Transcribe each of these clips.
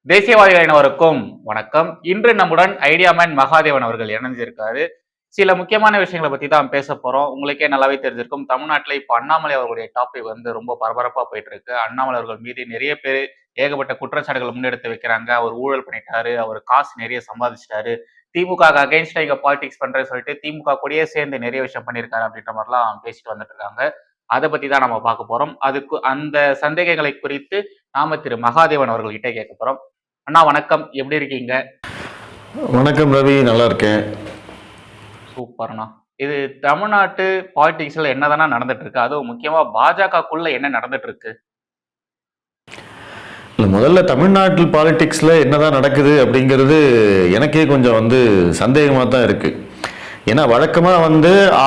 தேசியவாதிகள் அனைவருக்கும் வணக்கம். இன்று நம்முடன் ஐடியாமேன் மகாதேவன் அவர்கள் இணைஞ்சிருக்காரு. சில முக்கியமான விஷயங்களை பத்தி தான் பேச போறோம். உங்களுக்கே நல்லாவே தெரிஞ்சிருக்கும். தமிழ்நாட்டில் இப்ப அண்ணாமலை அவர்களுடைய டாபிக் ரொம்ப பரபரப்பா போயிட்டு இருக்கு. அண்ணாமலை அவர்கள் மீது நிறைய பேர் ஏகப்பட்ட குற்றச்சாட்டுகளை முன்னெடுத்து வைக்கிறாங்க. அவர் ஊழல் பண்ணிட்டாரு, அவர் காசு நிறைய சம்பாதிச்சிட்டாரு, திமுக அகைன்ஸ்டா இங்க பாலிடிக்ஸ் பண்றேன்னு சொல்லிட்டு திமுக கூடயே சேர்ந்து நிறைய விஷயம் பண்ணியிருக்காரு அப்படின்ற மாதிரிலாம் பேசிட்டு வந்துட்டு இருக்காங்க. அதை பத்தி தான் நம்ம பார்க்க போறோம். அதுக்கு அந்த சந்தேகங்களை குறித்து நாம திரு மகாதேவன் அவர்கள் கிட்ட கேட்க போறோம். அண்ணா வணக்கம், எப்படி இருக்கீங்க? வணக்கம் ரவி, நல்லா இருக்கேன். சூப்பர்ண்ணா. இது தமிழ்நாட்டு பாலிடிக்ஸ்ல என்னதானா நடந்துட்டு இருக்கு, அதுவும் முக்கியமா பாஜகக்குள்ள என்ன நடந்துட்டு இருக்கு? முதல்ல தமிழ்நாட்டில் பாலிடிக்ஸ்ல என்னதான் நடக்குது அப்படிங்கிறது எனக்கே கொஞ்சம் சந்தேகமா தான் இருக்கு. ஏன்னா வழக்கமா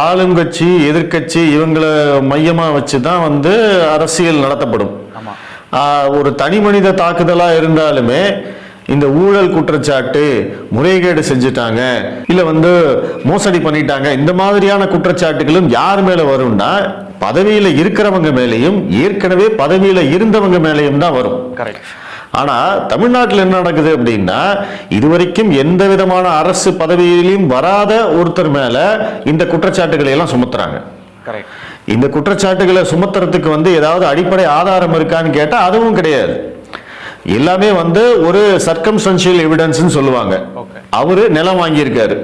ஆளுங்கட்சி எதிர்கட்சி இவங்களை மையமா வச்சுதான் அரசியல் நடத்தப்படும். ஒரு தனி மனித தாக்குதலா இருந்தாலுமே இந்த ஊழல் குற்றச்சாட்டு, முறைகேடு செஞ்சுட்டாங்க, இல்ல மோசடி பண்ணிட்டாங்க, இந்த மாதிரியான குற்றச்சாட்டுகளும் யார் மேல வரும்னா பதவியில இருக்கிறவங்க மேலையும் ஏற்கனவே பதவியில இருந்தவங்க மேலையும் தான் வரும். ஆனா தமிழ்நாட்டில் என்ன நடக்குது அப்படின்னா, இதுவரைக்கும் எந்த விதமான அரசு பதவியிலும் வராத ஒருத்தர் மேல இந்த குற்றச்சாட்டுகளை எல்லாம் சுமத்துறாங்க. இந்த குற்றச்சாட்டுகளை சுமத்துறதுக்கு ஏதாவது அடிப்படை ஆதாரம் இருக்கான்னு கேட்டா அதுவும் கிடையாது. எல்லாமே ஒரு சர்க்கம்ஸ்டன்ஷியல் எவிடன்ஸ் சொல்லுவாங்க. அவரு நிலம் வாங்கியிருக்காரு,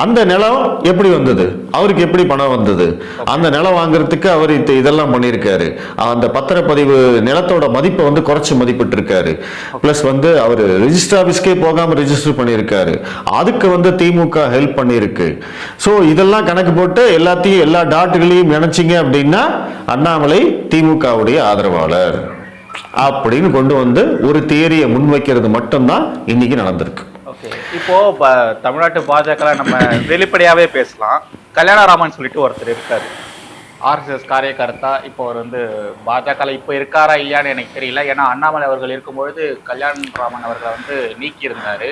அந்த நிலம் எப்படி வந்தது, அவருக்கு எப்படி பணம் வந்தது, அந்த நிலம் வாங்குறதுக்கு அவர் இதெல்லாம் பண்ணியிருக்காரு, அந்த பத்திரப்பதிவு நிலத்தோட மதிப்பை குறைச்சு மதிப்பிட்டு இருக்காரு, பிளஸ் அவர் ரெஜிஸ்டர் ஆபீஸ்க்கே போகாம ரெஜிஸ்டர் பண்ணியிருக்காரு, அதுக்கு திமுக ஹெல்ப் பண்ணியிருக்கு. ஸோ இதெல்லாம் கணக்கு போட்டு எல்லாத்தையும் எல்லா டாட்டுகளையும் நினைச்சிங்க அப்படின்னா அண்ணாமலை திமுகவுடைய ஆதரவாளர் அப்படின்னு கொண்டு ஒரு தியரியை முன்வைக்கிறது மட்டும்தான் இன்னைக்கு நடந்திருக்கு. இப்போ தமிழ்நாட்டு பாஜக நம்ம வெளிப்படையாவே பேசலாம். கல்யாணராமன் சொல்லிட்டு ஒருத்தர் இருக்காரு, ஆர்எஸ்எஸ் காரியகர்த்தா. இப்போ அவர் பாஜக இப்போ இருக்காரா இல்லையான்னு எனக்கு தெரியல. ஏன்னா அண்ணாமலை அவர்கள் இருக்கும்பொழுது கல்யாணராமன் அவர்களை நீக்கி இருந்தாரு.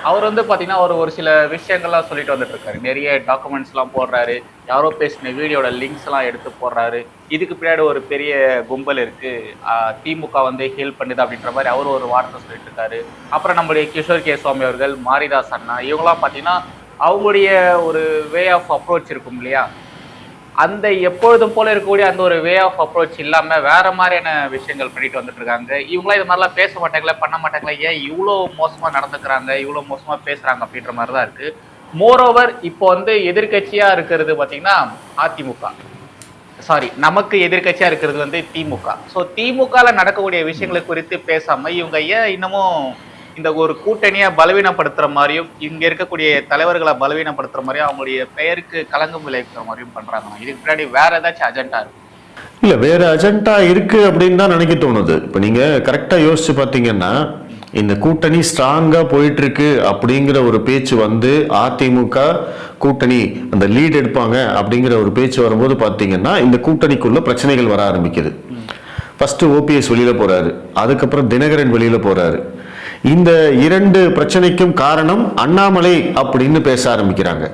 அவர் பாத்தீங்கன்னா ஒரு சில விஷயங்கள்லாம் சொல்லிட்டு வந்துட்டு இருக்காரு. நிறைய டாக்குமெண்ட்ஸ் எல்லாம் போடுறாரு, யாரோ பேசின வீடியோட லிங்க்ஸ் எல்லாம் எடுத்து போடுறாரு. இதுக்கு பின்னாடி ஒரு பெரிய கும்பல் இருக்கு, திமுக ஹெல்ப் பண்ணுது அப்படின்ற மாதிரி அவர் ஒரு வார்த்தை சொல்லிட்டு இருக்காரு. அப்புறம் நம்மளுடைய கிஷோர் கே சுவாமி அவர்கள், மாரிதாஸ் அண்ணா, இவங்கெல்லாம் பாத்தீங்கன்னா அவங்களுடைய ஒரு வே ஆஃப் அப்ரோச் இருக்கும் இல்லையா, அந்த எப்பொழுதும் போல இருக்கக்கூடிய அந்த ஒரு வே ஆஃப் அப்ரோச் இல்லாம வேற மாதிரியான விஷயங்கள் பண்ணிட்டு வந்துட்டு இருக்காங்க. இவங்களாம் இது மாதிரிலாம் பேச மாட்டாங்களா, பண்ண மாட்டாங்களா, ஏன் இவ்வளோ மோசமா நடந்துக்கிறாங்க, இவ்வளோ மோசமா பேசுறாங்க அப்படின்ற மாதிரிதான் இருக்கு. மோரோவர் இப்போ எதிர்கட்சியா இருக்கிறது பாத்தீங்கன்னா அதிமுக, சாரி நமக்கு எதிர்கட்சியா இருக்கிறது திமுக. ஸோ திமுகல நடக்கக்கூடிய விஷயங்களை குறித்து பேசாம இவங்க ஏன் இன்னமும் இந்த ஒரு கூட்டணியை பலவீனப்படுத்துற மாதிரியும் இங்க இருக்கக்கூடிய தலைவர்களை பலவீனப்படுத்துற மாதிரியும் அவங்களுடைய பெயருக்கு களங்கம் விளைவிக்கிற மாதிரியும் பண்றாங்க? இதுக்கு பின்னாடி வேற ஏதாச்சும் அஜெண்டா இருக்கு? இல்ல, வேற அஜெண்டா இருக்கு அப்படின்னு தான் நினைக்க தோணுது. இப்ப நீங்க கரெக்டா யோசிச்சு பாத்தீங்கன்னா, இந்த கூட்டணி ஸ்ட்ராங்கா போயிட்டு இருக்கு அப்படிங்கிற ஒரு பேச்சு அதிமுக கூட்டணி அந்த லீட் எடுப்பாங்க அப்படிங்கிற ஒரு பேச்சு வரும்போது பாத்தீங்கன்னா இந்த கூட்டணிக்குள்ள பிரச்சனைகள் வர ஆரம்பிக்குது. ஃபர்ஸ்ட் ஓபிஎஸ் வெளியில போறாரு, அதுக்கப்புறம் தினகரன் வெளியில போறாரு. இந்த இரண்டு பிரச்சனைக்கும் காரணம் அண்ணாமலை அப்படின்னு பேச ஆரம்பிக்கிறாங்க.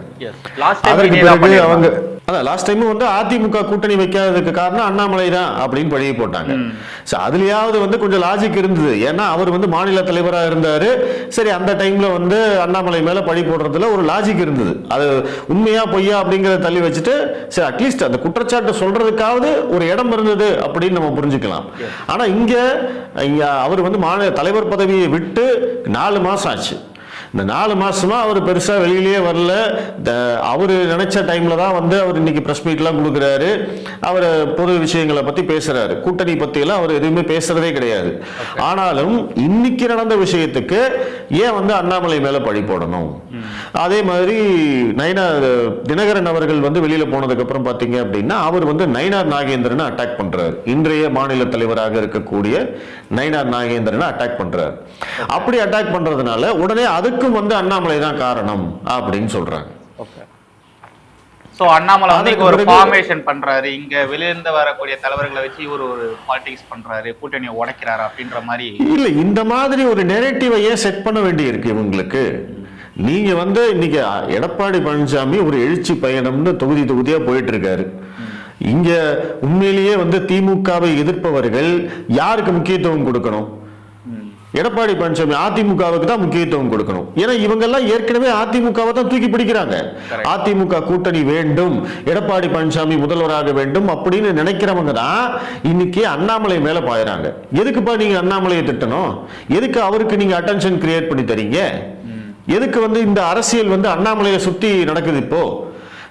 அதற்கு பிறகு அவங்க லாஸ்ட் டைம் அதிமுக கூட்டணி வைக்காததுக்கு காரணம் அண்ணாமலை தான் அப்படின்னு பழிய போட்டாங்க. அதுலயாவது கொஞ்சம் லாஜிக் இருந்தது. ஏன்னா அவர் மாநில தலைவராக இருந்தாரு. சரி, அந்த டைம்ல அண்ணாமலை மேல பழி போடுறதுல ஒரு லாஜிக் இருந்தது. அது உண்மையா பொய்யா அப்படிங்கறத தள்ளி வச்சுட்டு சரி அட்லீஸ்ட் அந்த குற்றச்சாட்டு சொல்றதுக்காவது ஒரு இடம் இருந்தது அப்படின்னு நம்ம புரிஞ்சுக்கலாம். ஆனா இங்க அவர் மாநில தலைவர் பதவியை விட்டு 4 மாசம் ஆச்சு. இந்த 4 மாசமா அவர் பெருசா வெளியிலேயே வரல. அவரு நினைச்ச டைம்ல தான் அவர் இன்னைக்கு பிரஸ் மீட் எல்லாம் கொடுக்குறாரு. அவர் பொது விஷயங்களை பத்தி பேசுறாரு. கூட்டணி பத்தி எல்லாம் அவர் எதுவுமே பேசுறதே கிடையாது. ஆனாலும் இன்னைக்கு நடந்த விஷயத்துக்கு ஏன் அண்ணாமலை மேல பழி போடணும்? அதே மாதிரி தினகரன் அவர்கள் வெளியில போனதுக்கு அப்புறம் பாத்தீங்க அப்படின்னா அவர் நயினார் நாகேந்திரன் அட்டாக் பண்றாரு. இன்றைய மாநில தலைவராக இருக்கக்கூடிய நயினார் நாகேந்திரன் அட்டாக் பண்றாரு. அப்படி அட்டாக் பண்றதுனால உடனே அதுக்கும் அண்ணாமலை தான் காரணம் அப்படின்னு சொல்றாங்க. சோ அண்ணாமலை ஒரு ஃபார்மேஷன் பண்றாரு, இங்க வெளியிருந்து வரக்கூடிய தலைவர்களை வச்சு இவர் ஒரு பாலிடிக்ஸ் பண்றாரு, கூட்டணியை உடைக்கிறாரு அப்படின்ற மாதிரி. இல்ல, இந்த மாதிரி ஒரு நெரேட்டிவை ஏன் செட் பண்ண வேண்டி இருக்கு இவங்களுக்கு? நீங்க இன்னைக்கு எடப்பாடி பழனிசாமி ஒரு எழுச்சி பயணம்னு தொகுதியா போயிட்டு இருக்காரு. இங்க உண்மையிலேயே திமுகவை எதிர்ப்பவர்கள் யாருக்கு முக்கியத்துவம் கொடுக்கணும்? எடப்பாடி பழனிசாமி அதிமுகவுக்கு தான் முக்கியத்துவம் கொடுக்கணும். ஏன்னா இவங்க எல்லாம் ஏற்கனவே அதிமுகவை தான் தூக்கி பிடிக்கிறாங்க. அதிமுக கூட்டணி வேண்டும், எடப்பாடி பழனிசாமி முதல்வராக வேண்டும் அப்படின்னு நினைக்கிறவங்க தான் இன்னைக்கு அண்ணாமலை மேல பாயிறாங்க. எதுக்குப்பா நீங்க அண்ணாமலையை திட்டணும்? எதுக்கு அவருக்கு நீங்க அட்டென்ஷன் கிரியேட் பண்ணி தரீங்க? எதுக்கு இந்த அரசியல் அண்ணாமலையை சுத்தி நடக்குது? இப்போ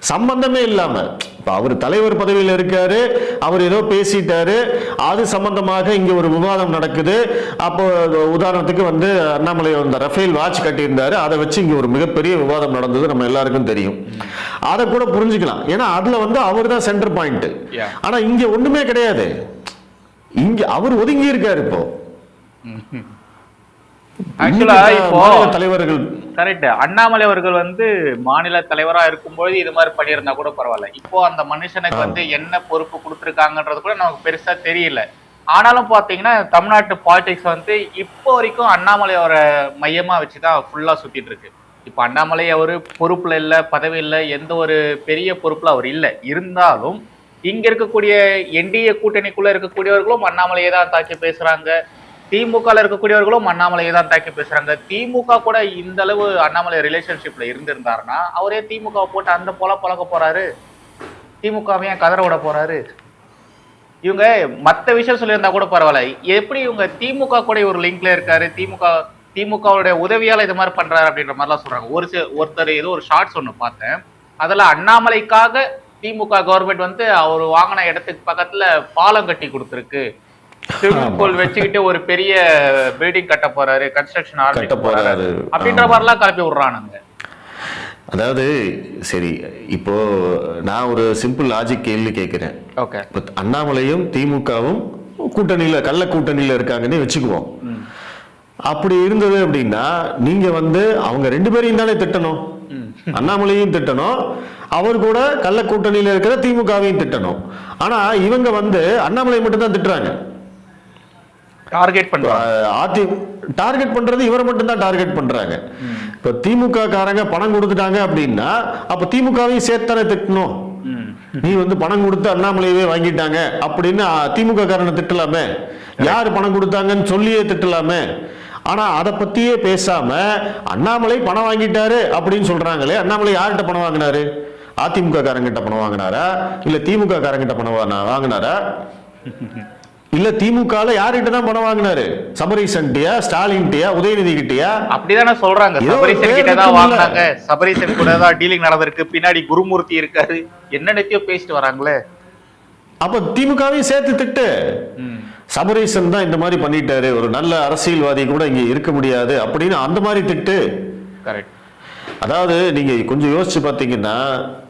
சம்பந்தமே இல்லாம இப்ப அவர் தலைவர் பதவியில் இருக்காரு, அவர் ஏதோ பேசிட்டாரு, அது சம்பந்தமாக இங்க ஒரு விவாதம் நடக்குது. அப்போ உதாரணத்துக்கு அண்ணாமலை ரஃபேல் வாட்ச் கட்டியிருந்தாரு, அதை வச்சு இங்க ஒரு மிகப்பெரிய விவாதம் நடந்தது, நம்ம எல்லாருக்கும் தெரியும். அதை கூட புரிஞ்சுக்கலாம், ஏன்னா அதுல அவர் தான் சென்டர் பாயிண்ட். ஆனா இங்க ஒண்ணுமே கிடையாது, இங்க அவர் ஒதுங்கி இருக்காரு. இப்போ தலைவர்கள் கரெக்ட், அண்ணாமலை அவர்கள் மாநில தலைவரா இருக்கும்போது இது மாதிரி பண்ணியிருந்தா கூட பரவாயில்ல. இப்போ அந்த மனுஷனுக்கு என்ன பொறுப்பு கொடுத்துருக்காங்கன்றது கூட நமக்கு பெருசா தெரியல. ஆனாலும் பாத்தீங்கன்னா தமிழ்நாட்டு பாலிடிக்ஸ் இப்போ வரைக்கும் அண்ணாமலையோட மையமா வச்சுதான் ஃபுல்லா சுத்திட்டு இருக்கு. இப்ப அண்ணாமலை அவரு பொறுப்புல இல்ல, பதவி இல்ல, எந்த ஒரு பெரிய பொறுப்புல அவர் இல்ல. இருந்தாலும் இங்க இருக்கக்கூடிய என்டிஏ கூட்டணிக்குள்ள இருக்கக்கூடியவர்களும் அண்ணாமலையை தான் தாக்கி பேசுறாங்க, திமுக இருக்கக்கூடியவர்களும் அண்ணாமலையை தான் தாக்கி பேசுறாங்க. திமுக கூட இந்த அளவு அண்ணாமலை ரிலேஷன்ஷிப்ல இருந்திருந்தாருன்னா அவரே திமுக போட்டு அந்த பழக்க போறாரு, திமுகவை ஏன் கதற விட போறாரு? இவங்க மத்த விஷயம் சொல்லியிருந்தா கூட பரவாயில்ல, எப்படி இவங்க திமுக கூட ஒரு லிங்க்ல இருக்காரு, திமுகவுடைய உதவியால இது மாதிரி பண்றாரு அப்படின்ற மாதிரிலாம் சொல்றாங்க. ஒருத்தர் ஏதோ ஒரு ஷார்ட்ஸ் ஒண்ணு பார்த்தேன், அதுல அண்ணாமலைக்காக திமுக கவர்மெண்ட் அவர் வாங்கின இடத்துக்கு பக்கத்துல பாலம் கட்டி கொடுத்துருக்கு, ஸ்விமிங் பூல் வச்சுக்கிட்டு ஒரு பெரிய பில்டிங் கட்ட போறாரு, கன்ஸ்ட்ரக்ஷன் ஆரம்பிக்க போறாரு அப்படின்ற மாதிரிலாம் கிளப்பி விடுறானுங்க. அதாவது சரி, இப்போ நான் ஒரு சிம்பிள் லாஜிக் கேள்வி கேட்கிறேன். ஓகே, அண்ணாமலையும் திமுகவும் கூட்டணியில கள்ள கூட்டணியில இருக்காங்கன்னு வச்சுக்குவோம். அப்படி இருந்தது அப்படின்னா நீங்க அவங்க 2 பேரையும் தானே திட்டணும், அண்ணாமலையும் திட்டணும், அவர் கூட கள்ள கூட்டணியில இருக்கிற திமுகவையும் திட்டணும். ஆனா இவங்க அண்ணாமலை மட்டும் தான் திட்டுறாங்க, டார்கெட் பண்றது இவரை மட்டும் தான் டார்கெட் பண்றாங்க. இப்ப திமுக காரங்க பணம் கொடுத்துட்டாங்க அப்படின்னா அப்ப திமுகவையும் சேர்த்தானே திட்டணும். நீ பணம் கொடுத்து அண்ணாமலையவே வாங்கிட்டாங்க அப்படின்னு திமுக காரனை திட்டலாமே, யாரு பணம் கொடுத்தாங்கன்னு சொல்லியே திட்டலாமே. ஆனா அதை பத்தியே பேசாம அண்ணாமலை பணம் வாங்கிட்டாரு அப்படின்னு சொல்றாங்களே, அண்ணாமலை யார்கிட்ட பணம் வாங்கினாரு? அதிமுக காரங்கிட்ட பணம் வாங்கினாரா, இல்ல திமுக காரங்கிட்ட பணம் வாங்கினாரா, இல்ல திமுக யார்கிட்ட தான் பணம் வாங்கினாரு? சபரீசன்ட்டியா, ஸ்டாலின்ட்டியா, உதயநிதி கிட்டயா? அப்படிதானே சொல்றாங்க. சபரீசன் கிட்ட தான் வாங்கினாங்க, சபரீசன் கூட தான் டீலிங் நடந்திருக்கு, பின்னாடி குருமூர்த்தி இருக்காரு, என்னென்னத்தையோ பேசிட்டு வராங்களே. அப்ப திமுகவையும் சேர்த்து திட்டு. சபரீசன் தான் இந்த மாதிரி பண்ணிட்டாரு, ஒரு நல்ல அரசியல்வாதி கூட இங்க இருக்க முடியாது அப்படின்னு அந்த மாதிரி திட்டு. கரெக்ட். அதாவது நீங்க கொஞ்சம் யோசிச்சு பார்த்தீங்கன்னா,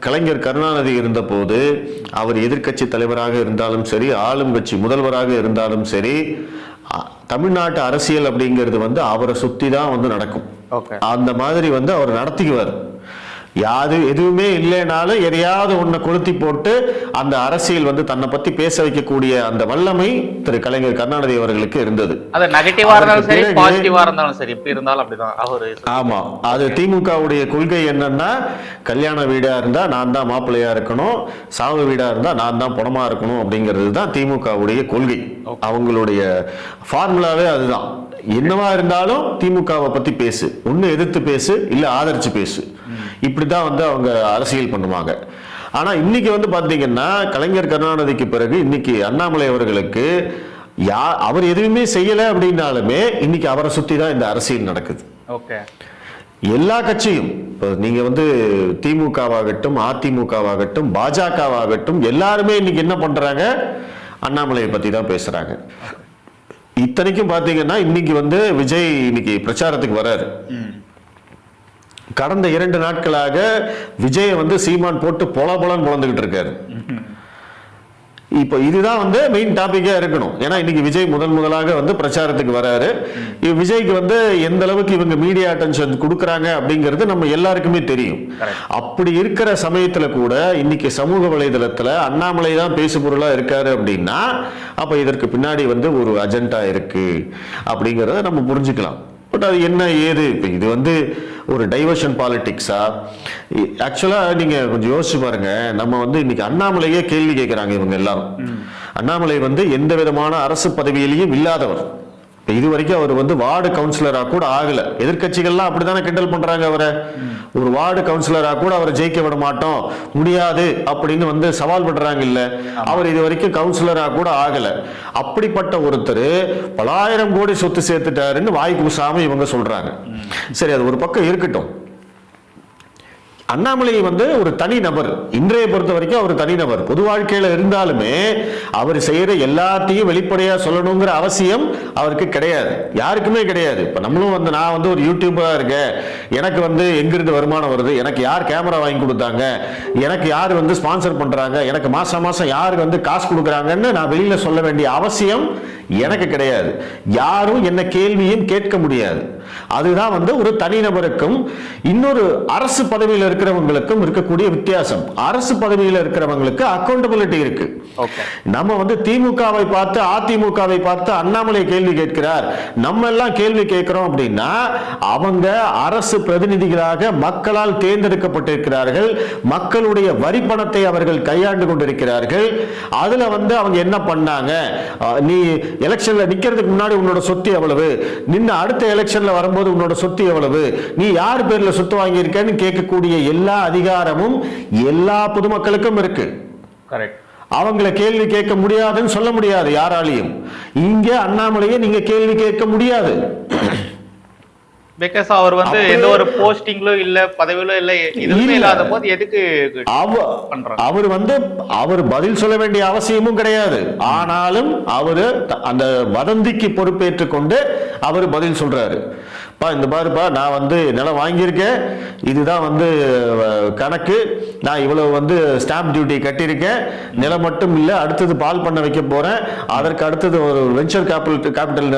கலைஞர் கருணாநிதி இருந்த போது அவர் எதிர்கட்சி தலைவராக இருந்தாலும் சரி, ஆளும் கட்சி முதல்வராக இருந்தாலும் சரி, தமிழ்நாட்டு அரசியல் அப்படிங்கிறது அவரை சுத்தி தான் நடக்கும். அந்த மாதிரி அவர் நடத்திக்குவார். எதுவுமே இல்லைனாலும் எதையாவது ஒன்ன கொளுத்தி போட்டு அந்த அரசியல் தன்னை பத்தி பேச வைக்கக்கூடிய அந்த வல்லமை திரு கலைஞர் கருணாநிதி அவர்களுக்கு இருந்தது. அது நெகட்டிவா இருந்தாலும் சரி, பாசிட்டிவா இருந்தாலும் சரி, எப்படி இருந்தாலும் அப்படிதான் அவரு. ஆமா, அது திமுகவுடைய கொள்கை என்னன்னா, கல்யாண வீடா இருந்தா நான் தான் மாப்பிள்ளையா இருக்கணும், சாவு வீடா இருந்தா நான் தான் பணமா இருக்கணும் அப்படிங்கிறது தான் திமுகவுடைய கொள்கை. அவங்களுடைய ஃபார்முலாவே அதுதான். என்னவா இருந்தாலும் திமுகவை பத்தி பேசு, ஒண்ணு எதிர்த்து பேசு, இல்ல ஆதரிச்சு பேசு, இப்படிதான் அவங்க அரசியல் பண்ணுவாங்க. ஆனா இன்னைக்கு பாத்தீங்கன்னா, கலைஞர் கருணாநிதிக்கு பிறகு இன்னைக்கு அண்ணாமலை அவர்களுக்கு அவர் எதுவுமே செய்யல அப்படின்னாலுமே இன்னைக்கு அவரை சுத்தி தான் இந்த அரசியல் நடக்குது. எல்லா கட்சியும் நீங்க திமுகவாகட்டும், அதிமுகவாகட்டும், பாஜகவாகட்டும், எல்லாருமே இன்னைக்கு என்ன பண்றாங்க? அண்ணாமலையை பத்தி தான் பேசுறாங்க. இத்தனைக்கும் பாத்தீங்கன்னா இன்னைக்கு விஜய் இன்னைக்கு பிரச்சாரத்துக்கு வராரு. கடந்த 2 நாட்களாக விஜய் சீமான் போட்டு பொலன்னு பொழந்துகிட்டு இருக்காரு. இப்ப இதுதான் மெயின் டாபிக்கா இருக்கணும். ஏன்னா இன்னைக்கு விஜய் முதலாக பிரச்சாரத்துக்கு வராரு. விஜய்க்கு எந்த அளவுக்கு இவங்க மீடியா அட்டென்ஷன் கொடுக்கறாங்க அப்படிங்கிறது நம்ம எல்லாருக்குமே தெரியும். அப்படி இருக்கிற சமயத்துல கூட இன்னைக்கு சமூக வலைதளத்துல அண்ணாமலை தான் பேசு பொருளா இருக்காரு அப்படின்னா அப்ப இதற்கு பின்னாடி ஒரு அஜெண்டா இருக்கு அப்படிங்கறத நம்ம புரிஞ்சுக்கலாம். பட் அது என்ன ஏது? இப்ப இது ஒரு டைவர்ஷன் பாலிடிக்ஸா? ஆக்சுவலா நீங்க கொஞ்சம் யோசிச்சு பாருங்க. நம்ம இன்னைக்கு அண்ணாமலையே கேள்வி கேட்கிறாங்க இவங்க எல்லாரும். அண்ணாமலை எந்த விதமான அரசு பதவியிலையும் இல்லாதவர். இது வரைக்கும் அவர் வந்து வார்டு கவுன்சிலரா கூட ஆகல. எதிர்கட்சிகள்லாம் அப்படித்தானே கிண்டல் பண்றாங்க அவரை. ஒரு வார்டு கவுன்சிலரா கூட அவரை ஜெயிக்க விட மாட்டோம், முடியாது அப்படின்னு வந்து சவால் பண்றாங்க. இல்ல, அவர் இது வரைக்கும் கவுன்சிலரா கூட ஆகல. அப்படிப்பட்ட ஒருத்தர் பலாயிரம் கோடி சொத்து சேர்த்துட்டாருன்னு வாய் கூசாம இவங்க சொல்றாங்க. சரி, அது ஒரு பக்கம் இருக்கட்டும். அண்ணாமலை வந்து ஒரு தனி நபர், இன்றைய பொறுத்த வரைக்கும் அவர் தனி நபர். பொது வாழ்க்கையில இருந்தாலுமே அவர் செய்யற எல்லாத்தையும் வெளிப்படையா சொல்லணுங்கிற அவசியம் அவருக்கு கிடையாது, யாருக்குமே கிடையாது. இப்ப நம்மளும் வந்து நான் வந்து ஒரு யூடியூபரா இருக்கேன், எனக்கு வந்து எங்கிருந்து வருமானம் வருது, எனக்கு யார் கேமரா வாங்கி கொடுத்தாங்க, எனக்கு யார் வந்து ஸ்பான்சர் பண்றாங்க, எனக்கு மாசம் மாசம் யாரு வந்து காசு கொடுக்குறாங்கன்னு நான் வெளியில சொல்ல வேண்டிய அவசியம் எனக்கு கிடையாது. யாரும் என்ன கேள்வியும் கேட்க முடியாது. அதுதான் வந்து ஒரு தனிநபருக்கும் இன்னொரு அரசு பதவியில் இருக்கிறவங்களுக்கும் இருக்கக்கூடிய வித்தியாசம். அரசு பதவியில் இருக்கிறவங்களுக்கு அக்கௌண்டபிலிட்டி இருக்கு. நம்ம வந்து திமுகவை பார்த்து அதிமுகவை பார்த்து அண்ணாமலை கேள்வி கேட்கிறார், நம்ம எல்லாம் கேள்வி கேட்கிறோம் அப்படின்னா அவங்க அரசு பிரதிநிதிகளாக மக்களால் தேர்ந்தெடுக்கப்பட்டிருக்கிறார்கள். மக்களுடைய வரி பணத்தை அவர்கள் கையாண்டு கொண்டிருக்கிறார்கள். அதுல வந்து அவங்க என்ன பண்ணாங்க, நீ எலெக்ஷன்ல நிக்கிறதுக்கு முன்னாடி உன்னோட சொத்து எவ்வளவு, நின்ன அடுத்த எலெக்ஷன்ல வரும்போது உன்னோட சொத்து எவ்வளவு, நீ யார் பேர்ல சொத்து வாங்கியிருக்கன்னு கேட்கக்கூடிய எல்லா அதிகாரமும் எல்லா பொதுமக்களுக்கும் இருக்கு. அவங்களை கேள்வி கேட்க முடியாதுன்னு சொல்ல முடியாது யாராலையும். இங்க அண்ணாமலையை நீங்க கேள்வி கேட்க முடியாது. பிகாஸ் அவர் வந்து எந்த ஒரு போஸ்டிங்லோ இல்ல பதவியிலோ இல்ல, இதுவுமே இல்லாத போது எதுக்கு அவர் வந்து அவர் பதில் சொல்ல வேண்டிய அவசியமும் கிடையாது. ஆனாலும் அவரு அந்த வதந்திக்கு பொறுப்பேற்றுக் கொண்டு அவர் பதில் சொல்றாரு. இந்த பாருப்பா, நான் வந்து நிலம் வாங்கியிருக்கேன், இதுதான் வந்து கணக்கு, நான் இவ்வளவு வந்து ஸ்டாம்ப் டியூட்டி கட்டியிருக்கேன், நிலம் மட்டும் இல்லை, அடுத்தது பால் பண்ண வைக்க போறேன், அதற்கு அடுத்தது ஒரு வெஞ்சர் கேபிட்டல்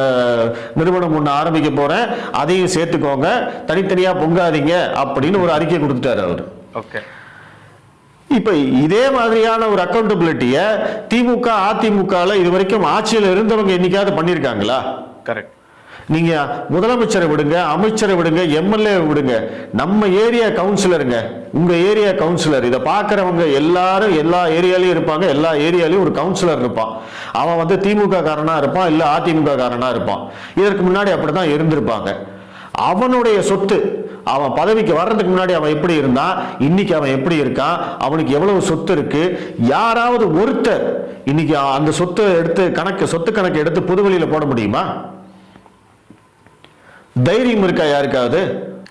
நிறுவனம் ஒன்று ஆரம்பிக்க போறேன், அதையும் சேர்த்துக்கோங்க, தனித்தனியா பொங்காதீங்க அப்படின்னு ஒரு அறிக்கை கொடுத்துட்டாரு அவர். இப்ப இதே மாதிரியான ஒரு அக்கௌண்டபிலிட்டிய திமுக அதிமுக இது வரைக்கும் ஆட்சியில் இருந்தவங்க என்னைக்காவது பண்ணிருக்காங்களா? கரெக்ட். நீங்க முதலமைச்சரை விடுங்க, அமைச்சரை விடுங்க, எம்எல்ஏ விடுங்க, நம்ம ஏரியா கவுன்சிலருங்க, உங்க ஏரியா கவுன்சிலர், இதை பாக்குறவங்க எல்லாரும் எல்லா ஏரியாலையும் இருப்பாங்க. எல்லா ஏரியாலையும் ஒரு கவுன்சிலர் இருப்பான். அவன் வந்து திமுக காரனா இருப்பான், இல்ல அதிமுக காரனா இருப்பான். இதற்கு முன்னாடி அப்படிதான் இருந்திருப்பாங்க. அவனுடைய சொத்து, அவன் பதவிக்கு வர்றதுக்கு முன்னாடி அவன் எப்படி இருந்தான், இன்னைக்கு அவன் எப்படி இருக்கான், அவனுக்கு எவ்வளவு சொத்து இருக்கு, யாராவது ஒருத்தர் இன்னைக்கு அந்த சொத்து எடுத்து சொத்து கணக்கு எடுத்து பொதுவெளியில போட முடியுமா? தைரியம் இருக்கா யாருக்காவது?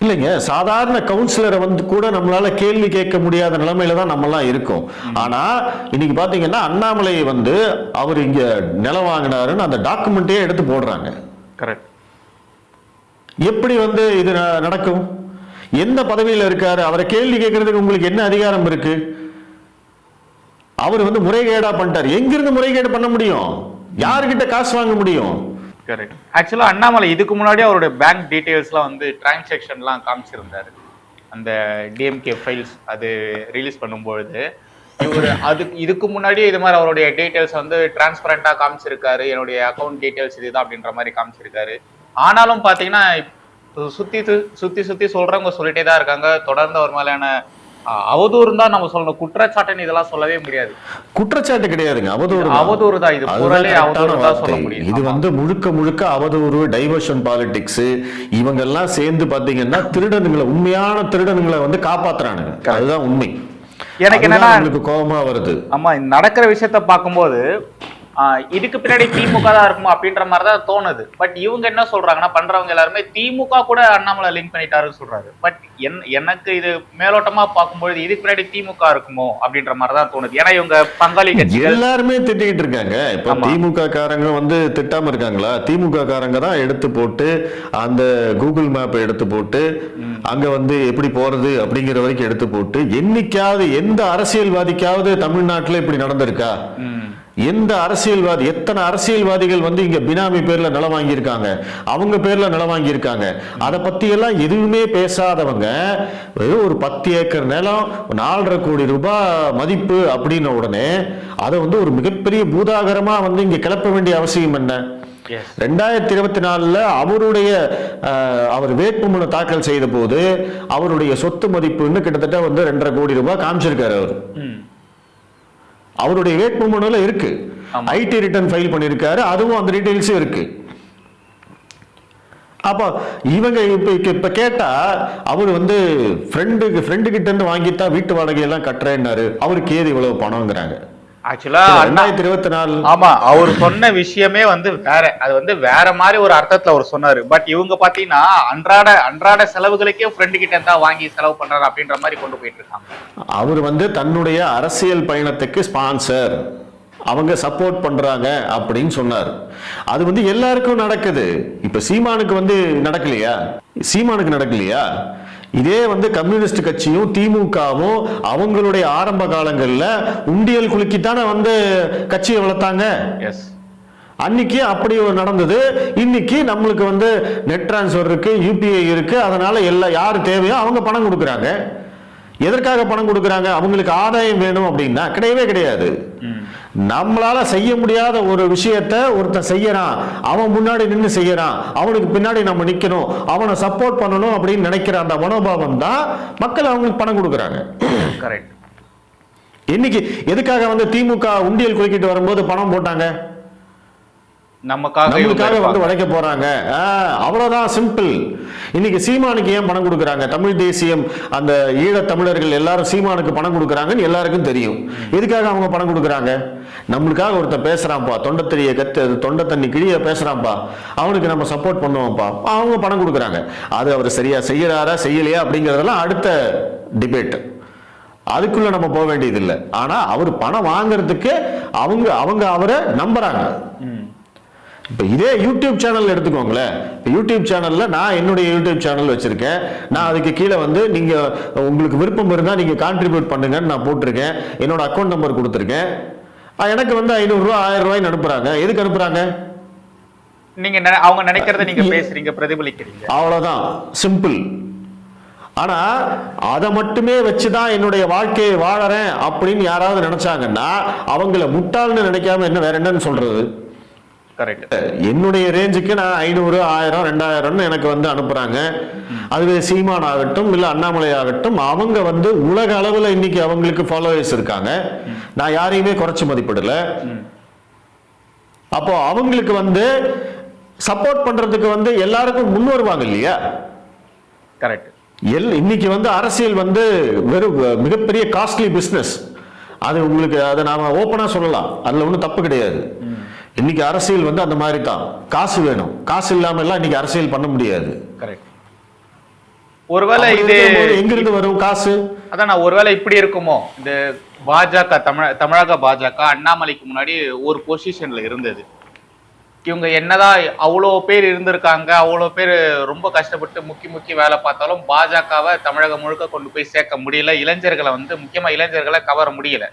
இல்லைங்க. சாதாரண கவுன்சிலரை வந்து கூட நம்மளால கேள்வி கேட்க முடியாத நிலைமையில தான் நம்ம எல்லாம் இருக்கோம். ஆனா இன்னைக்கு பாத்தீங்கன்னா அண்ணாமலை வந்து அவர் இங்க நிலம் வாங்கினாருன்னு அந்த டாக்குமெண்ட்டே எடுத்து போடுறாங்க. கரெக்ட். எப்படி வந்து இது நடக்கும்? எந்த பதவியில் இருக்காரு? அவரை கேள்வி கேட்கறதுக்கு உங்களுக்கு என்ன அதிகாரம் இருக்கு? அவர் வந்து முறைகேடா பண்ணிட்டார். எங்கிருந்து முறைகேடு பண்ண முடியும்? யாருக்கிட்ட காசு வாங்க முடியும்? கரெக்ட். ஆக்சுவலா அண்ணாமலை இதுக்கு முன்னாடி அவருடைய பேங்க் டீடைல்ஸ்லாம் வந்து டிரான்சாக்ஷன்லாம் காமிச்சிருந்தாரு. அந்த டிஎம்கே ஃபைல்ஸ் அது ரிலீஸ் பண்ணும்பொழுது இதுக்கு முன்னாடியே இது மாதிரி அவருடைய டீடைல்ஸ் வந்து டிரான்ஸ்பரண்டா காமிச்சிருக்காரு. என்னுடைய அக்கௌண்ட் டீடைல்ஸ் இதுதான் அப்படின்ற மாதிரி காமிச்சிருக்காரு. ஆனாலும் பாத்தீங்கன்னா சுத்தி சொல்றவங்க சொல்லிட்டே தான் இருக்காங்க. தொடர்ந்து அவர் மேலான அவதூறு தான் நம்ம சொல்லணும். குற்றச்சாட்டுன்னு இதெல்லாம் சொல்லவே முடியாது. குற்றச்சாட்டு கிடையாதுங்க, அவதூறு தான். இது புரளே அவதூறு தான் சொல்ல முடியும். இது வந்து முழுக்க அவதூறு, டைவர்ஷன் பாலிடிக்ஸ். இவங்க எல்லாம் சேர்ந்து பாத்தீங்கன்னா திருடனுங்களை, உண்மையான திருடனுங்களை வந்து காப்பாத்துறானுங்க. அதுதான் உண்மை. எனக்கு என்னன்னா கோபமா வருது. ஆமா, நடக்கிற விஷயத்த பார்க்கும்போது இதுக்கு பின்னாடி திமுக தான் இருக்குமா அப்படின்ற மாதிரிதான் தோணுது. பட் இவங்க என்ன சொல்றாங்கன்னா, பண்றவங்க எல்லாருமே திமுக கூட அண்ணாமலை லிங்க் பண்ணிட்டாருன்னு சொல்றாரு. பட் எனக்கு இது மேலோட்டமா பார்க்கும்போது இதுக்கு பின்னாடி திமுக இருக்குமோ அப்படின்ற மாதிரிதான் தோணுது. ஏன்னா இவங்க பங்காளி கட்சி எல்லாருமே திட்டிக்கிட்டு இருக்காங்க. இப்ப திமுக காரங்க வந்து திட்டாம இருக்காங்களா? திமுக காரங்க தான் எடுத்து போட்டு அந்த கூகுள் மேப் எடுத்து போட்டு அங்க வந்து எப்படி போறது அப்படிங்கிற வரைக்கும் எடுத்து போட்டு, என்னைக்காவது எந்த அரசியல்வாதிக்காவது தமிழ்நாட்டுல இப்படி நடந்திருக்கா? எந்த அரசியல்வாதி, எத்தனை அரசியல்வாதிகள் வந்து இங்க பினாமி பேர்ல நிலம் வாங்கியிருக்காங்க, அவங்க பேர்ல நிலம் வாங்கியிருக்காங்க. அதை பத்தி எல்லாம் எதுவுமே பேசாதவங்க ஒரு 10 ஏக்கர் நிலம் 4.5 கோடி ரூபாய் மதிப்பு அப்படின்ன உடனே அதை வந்து ஒரு மிகப்பெரிய பூதாகரமா வந்து இங்க கிளப்ப வேண்டிய அவசியம் என்ன? 2024 அவர் வேட்புமனு தாக்கல் செய்த போது அவருடைய சொத்து மதிப்புன்னு கிட்டத்தட்ட வந்து 2.5 கோடி ரூபாய் காமிச்சிருக்காரு. அவருடைய வேட்புமனுல இருக்கு. ஐடி ரிட்டர்ன் ஃபைல் பண்ணிருக்காரு, அதுவும் அந்த டீடைல்ஸும் இருக்கு. அப்போ இவங்க இப்ப கேட்டா அவர் வந்து ஃப்ரெண்டு கிட்ட இருந்து வாங்கிட்டா வீட்டு வாடகையெல்லாம் கட்டுறேன்னாரு, அவருக்கு ஏது இவ்வளவு பணம்ங்கிறாங்க. ஆக்சுவலா 2024 ஆமா, அவர் சொன்ன விஷயமே வந்து வேற, அது வந்து வேற மாதிரி ஒரு அர்த்தத்துல அவர் சொன்னாரு. பட் இவங்க பாத்தீங்கன்னா அன்றாட செலவுகளுக்கே ஃப்ரெண்டு கிட்ட இருந்தா வாங்கி செலவு பண்றாரு அப்படின்ற மாதிரி கொண்டு போயிட்டு இருக்காங்க. அவர் வந்து தன்னுடைய அரசியல் பயணத்துக்கு ஸ்பான்சர், அவங்க சப்போர்ட் பண்றாங்க அப்படின்னு சொன்னார். அது வந்து எல்லாருக்கும் நடக்குது. இப்ப சீமானுக்கு வந்து நடக்கலையா? இதே வந்து கம்யூனிஸ்ட் கட்சியும் திமுகவும் அவங்களுடைய ஆரம்ப காலங்கள்ல உண்டியல் குலுக்கித்தானே வந்து கட்சியை வளர்த்தாங்க. அன்னைக்கு அப்படி நடந்தது. இன்னைக்கு நம்மளுக்கு வந்து நெட் டிரான்ஸ்ஃபர் இருக்கு, யூபிஐ இருக்கு, அதனால யாரு தேவையோ அவங்க பணம் கொடுக்குறாங்க. எதற்காக பணம் கொடுக்குறாங்க? அவங்களுக்கு ஆதாயம் வேணும் அப்படின்னா கிடையவே கிடையாது. நம்மளால செய்ய முடியாத ஒரு விஷயத்தை ஒருத்தன் செய்யறான், அவன் முன்னாடி நின்று செய்யறான், அவனுக்கு பின்னாடி நம்ம நிக்கணும், அவனை சப்போர்ட் பண்ணணும் அப்படின்னு நினைக்கிற அந்த மனோபாவம் தான் மக்கள் அவங்களுக்கு பணம் கொடுக்குறாங்க. கரெக்ட். இன்னைக்கு எதுக்காக வந்து திமுக உண்டியல் குலுக்கிட்டு வரும்போது பணம் போட்டாங்க? நமக்காக வந்து உடைக்க போறாங்க, அவ்வளவுதான், சிம்பிள். இன்னைக்கு சீமானுக்கு ஏன் பணம் கொடுக்குறாங்க? தமிழ் தேசியம், அந்த ஈழத் தமிழர்கள் எல்லாரும் சீமானுக்கு பணம் கொடுக்குறாங்கன்னு எல்லாருக்கும் தெரியும். எதுக்காக அவங்க பணம் கொடுக்குறாங்க? நம்மளுக்காக ஒருத்தர் பேசுறான்ப்பா, தொண்டை தண்ணி கிழிய பேசுறான்ப்பா, அவனுக்கு நம்ம சப்போர்ட் பண்ணுவோம்ப்பா, அவங்க பணம் கொடுக்குறாங்க. அது அவர் சரியா செய்யறாரா செய்யலையா அப்படிங்கறதெல்லாம் அடுத்த டிபேட், அதுக்குள்ள நம்ம போக வேண்டியது இல்லை. ஆனா அவர் பணம் வாங்குறதுக்கு அவங்க அவரை நம்புறாங்க. இப்ப இதே யூடியூப் சேனல் எடுத்துக்கோங்களேன். யூடியூப் சேனல்ல நான் என்னுடைய யூடியூப் சேனல் வச்சிருக்கேன். நான் அதுக்கு கீழே வந்து நீங்க உங்களுக்கு விருப்பம் இருந்தா நீங்க கான்ட்ரிபியூட் பண்ணுங்கன்னு நான் போட்டிருக்கேன். என்னோட அக்கௌண்ட் நம்பர் கொடுத்துருக்கேன். எனக்கு வந்து 500 ரூபாய் 1000 ரூபாய் அனுப்புறாங்க. எதுக்கு அனுப்புறாங்க? நீங்க அவங்க நினைக்கிறத நீங்க பேசுறீங்க, பிரதிபலிக்கிறீங்க, அவ்வளவுதான், சிம்பிள். ஆனா அதை மட்டுமே வச்சுதான் என்னுடைய வாழ்க்கையை வாழறேன் அப்படின்னு யாராவது நினைச்சாங்கன்னா அவங்கள முட்டாள்னு நினைக்காம என்ன வேற என்னன்னு சொல்றது? என்னுடைய ரேஞ்சுக்கு நான் 500 1000 2000 எனக்கு வந்து அனுப்புறாங்க. அதுவே சீமான் ஆகட்டும் இல்ல அண்ணாமலை ஆகட்டும், அவங்க வந்து உலக அளவுல இன்னைக்கு அவங்களுக்கு ஃபாலோவர்ஸ் இருக்காங்க. நான் யாரையுமே குறைச்சு மதிப்பிடல. அப்போ அவங்களுக்கு வந்து சப்போர்ட் பண்றதுக்கு வந்து எல்லாருக்கும் முன் வருவாங்க இல்லையா? கரெக்ட். இன்னைக்கு வந்து அரசியல் வந்து வெறும் மிகப்பெரிய காஸ்ட்லி பிசினஸ். அது உங்களுக்கு அதை நாம ஓப்பனா சொல்லலாம், அதுல ஒன்றும் தப்பு கிடையாது. இன்னைக்கு அரசியல் வந்து அந்த மாதிரி தான், காசு வேணும், காசு இல்லாம எல்லாம் இன்னைக்கு அரசியல் பண்ண முடியாது. கரெக்ட். ஒருவேளை இது எங்கிருந்து வரும் காசு? அதான், ஒருவேளை இப்படி இருக்குமோ, இந்த பாஜக தமிழக பாஜக அண்ணாமலைக்கு முன்னாடி ஒரு பொசிஷன்ல இருந்தது. இவங்க என்னதான் அவ்வளோ பேர் இருந்திருக்காங்க, அவ்வளோ பேர் ரொம்ப கஷ்டப்பட்டு முக்கி வேலை பார்த்தாலும் பாஜகவை தமிழகம் முழுக்க கொண்டு போய் சேர்க்க முடியல. இளைஞர்களை வந்து முக்கியமா இளைஞர்களை கவர முடியல.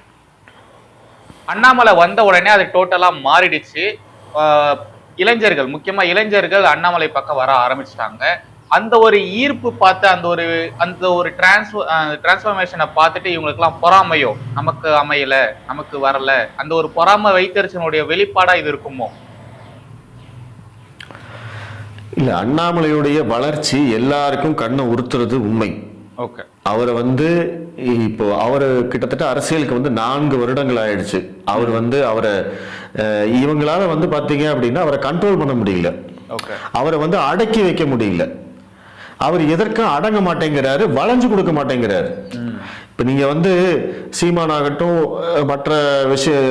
அண்ணாமலை வந்த உடனே அது டோட்டலா மாறிடுச்சு. இளைஞர்கள், முக்கியமா இளைஞர்கள் அண்ணாமலை பக்கம் வர ஆரம்பிச்சிட்டாங்க. அந்த ஒரு ஈர்ப்பு பார்த்து அந்த ஒரு டிரான்ஸ்ஃபர்மேஷனை பார்த்துட்டு இவங்களுக்கு எல்லாம் பொறாமையோ, நமக்கு அமையல, நமக்கு வரல, அந்த ஒரு பொறாமை வைத்தறிச்சனுடைய வெளிப்பாடா இது இருக்குமோ? இல்ல, அண்ணாமலையுடைய வளர்ச்சி எல்லாருக்கும் கண்ணை உறுத்துறது உண்மை. ஓகே. அவரை வந்து இப்போ அவரு கிட்டத்தட்ட அரசியலுக்கு வந்து 4 வருடங்கள் ஆயிடுச்சு. அவர் வந்து இவங்களால வந்து பாத்தீங்க அப்படின்னா அவரை கண்ட்ரோல் பண்ண முடியல, அவரை வந்து அடக்கி வைக்க முடியல. அவர் எதற்கும் அடங்க மாட்டேங்கிறாரு, வளைஞ்சு கொடுக்க மாட்டேங்கிறாரு. இப்ப நீங்க வந்து சீமானாகட்டும் மற்ற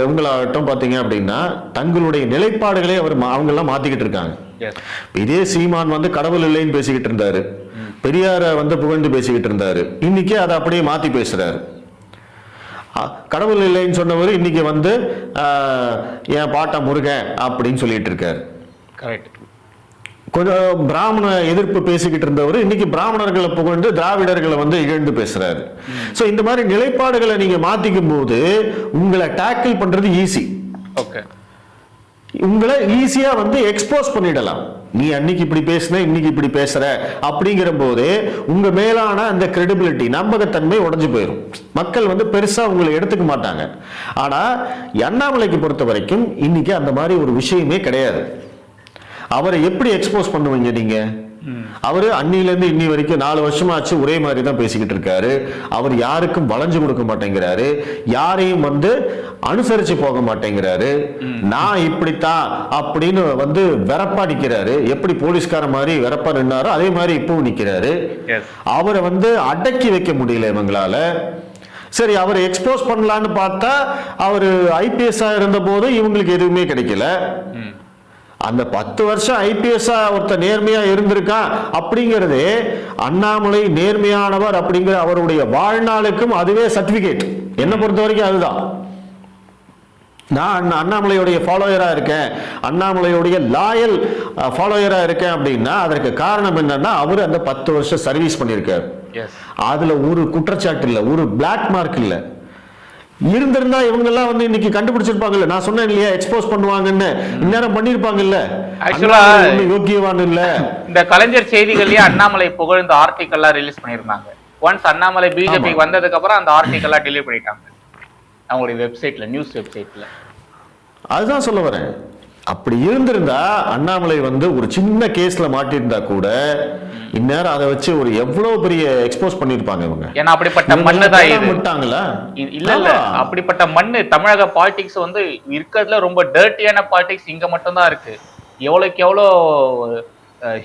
இவங்களாகட்டும் பாத்தீங்க அப்படின்னா தங்களுடைய நிலைப்பாடுகளே அவங்க எல்லாம் மாத்திக்கிட்டு இருக்காங்க. இதே சீமான் வந்து கடவுள் இல்லைன்னு பேசிக்கிட்டு இருந்தாரு, பெரியார வந்து புகழ்ந்து பேசிக்கிட்டு இருந்தாரு, இன்னைக்கு அதை அப்படியே மாத்தி பேசுறாரு. கடவுள் இல்லைன்னு சொன்னவர் இன்னைக்கு வந்து என் பாட்டா முருகன் அப்படின்னு சொல்லிட்டு இருக்காரு. கரெக்ட். கொஞ்சம் பிராமண எதிர்ப்பு பேசிக்கிட்டு இருந்தவர் இன்னைக்கு பிராமணர்களை புகழ்ந்து திராவிடர்களை வந்து இகழ்ந்து பேசுறாரு. சோ இந்த மாதிரி நிலைப்பாடுகளை நீங்க மாத்திக்கும் போது உங்களை டேக்கிள் பண்றது ஈஸி. ஓகே. உங்களை ஈஸியா வந்து எக்ஸ்போஸ் பண்ணிடலாம். நீ அன்னைக்கு இப்படி பேசுன, இன்னைக்கு இப்படி பேசுற அப்படிங்கிற போது உங்க மேலான அந்த கிரெடிபிலிட்டி, நம்பகத்தன்மை உடைஞ்சு போயிடும். மக்கள் வந்து பெருசா உங்களை எடுத்துக்க மாட்டாங்க. ஆனா அண்ணாமலைக்கு பொறுத்த வரைக்கும் இன்னைக்கு அந்த மாதிரி ஒரு விஷயமே கிடையாது. அவரை எப்படி எக்ஸ்போஸ் பண்ணுவீங்க நீங்க? அவரு அன்னில இருந்து இன்னி வரைக்கும் 4 வருஷமாச்சு ஒரே மாதிரி தான் பேசிக்கிட்டு இருக்காரு. அவர் யாருக்கும் வளைஞ்சு கொடுக்க மாட்டேங்கிறாரு, யாரையும் வந்து அனுசரிச்சு போக மாட்டேங்கிறாரு. நான் இப்படித்தான் அப்படின்னு வந்து வெறப்பா நிக்கிறாரு. எப்படி போலீஸ்கார மாதிரி வெறப்பா நின்னாரோ அதே மாதிரி இப்பவும் நிக்கிறாரு. அவரை வந்து அடக்கி வைக்க முடியல இவங்களால. சரி, அவரை எக்ஸ்போஸ் பண்ணலான்னு பார்த்தா அவரு ஐபிஎஸ் இருந்த போது இவங்களுக்கு எதுவுமே கிடைக்கல. அந்த 10 வருஷம் ஐபிஎஸ் ஒருத்தர் நேர்மையா இருந்திருக்கான் அப்படிங்கிறதே அண்ணாமலை நேர்மையானவர் அப்படிங்கிற அவருடைய வாழ்நாளுக்கும் அதுவே சர்டிபிகேட். என்ன பொறுத்த வரைக்கும் அதுதான். நான் அண்ணாமலையுடைய ஃபாலோயரா இருக்கேன், அண்ணாமலையுடைய லாயல் ஃபாலோயரா இருக்கேன் அப்படின்னா அதற்கு காரணம் என்னன்னா அவர் அந்த 10 வருஷம் சர்வீஸ் பண்ணியிருக்காரு. அதுல ஒரு குற்றச்சாட்டு இல்ல, ஒரு பிளாக் மார்க் இல்ல. இருந்திருந்தா இவங்க எல்லாம் வந்து இன்னைக்கு கண்டுபிடிச்சிருப்பாங்கல்ல. நான் சொன்னேன் இல்லையா, எக்ஸ்போஸ் பண்ணுவாங்கன்னு, இந்நேரம் பண்ணிருப்பாங்கல்ல. ஆக்சுவலா யோக்கியவான் இல்ல. இந்த கலைஞர் செய்திகள்லயே அண்ணாமலை புகழ்ந்த ஆர்டிக்கல்லாம் ரிலீஸ் பண்ணிருந்தாங்க. ஒன்ஸ் அண்ணாமலை பிஜேபி வந்ததுக்கு அப்புறம் அந்த ஆர்டிக்கல்லாம் டெலீட் பண்ணிட்டாங்க அவங்களுடைய வெப்சைட்ல, நியூஸ் வெப்சைட்ல. அதுதான் சொல்ல வரேன். அப்படி இருந்திருந்தா அண்ணாமலை வந்து ஒரு சின்ன கேஸ்ல மாட்டிருந்தா கூட இந்நேரம் அதை வச்சு ஒரு எவ்வளவு பெரிய எக்ஸ்போஸ் பண்ணிருப்பாங்க இவங்க. ஏன்னா அப்படிப்பட்ட மண்ணு தான் இது. விட்டாங்களா? இல்ல இல்ல, அப்படிப்பட்ட மண்ணு தமிழக பாலிடிக்ஸ் வந்து இருக்கிறதுல ரொம்ப டர்ட்டியான பாலிடிக்ஸ் இங்க மட்டும் தான் இருக்கு. எவ்வளவுக்கு எவ்வளோ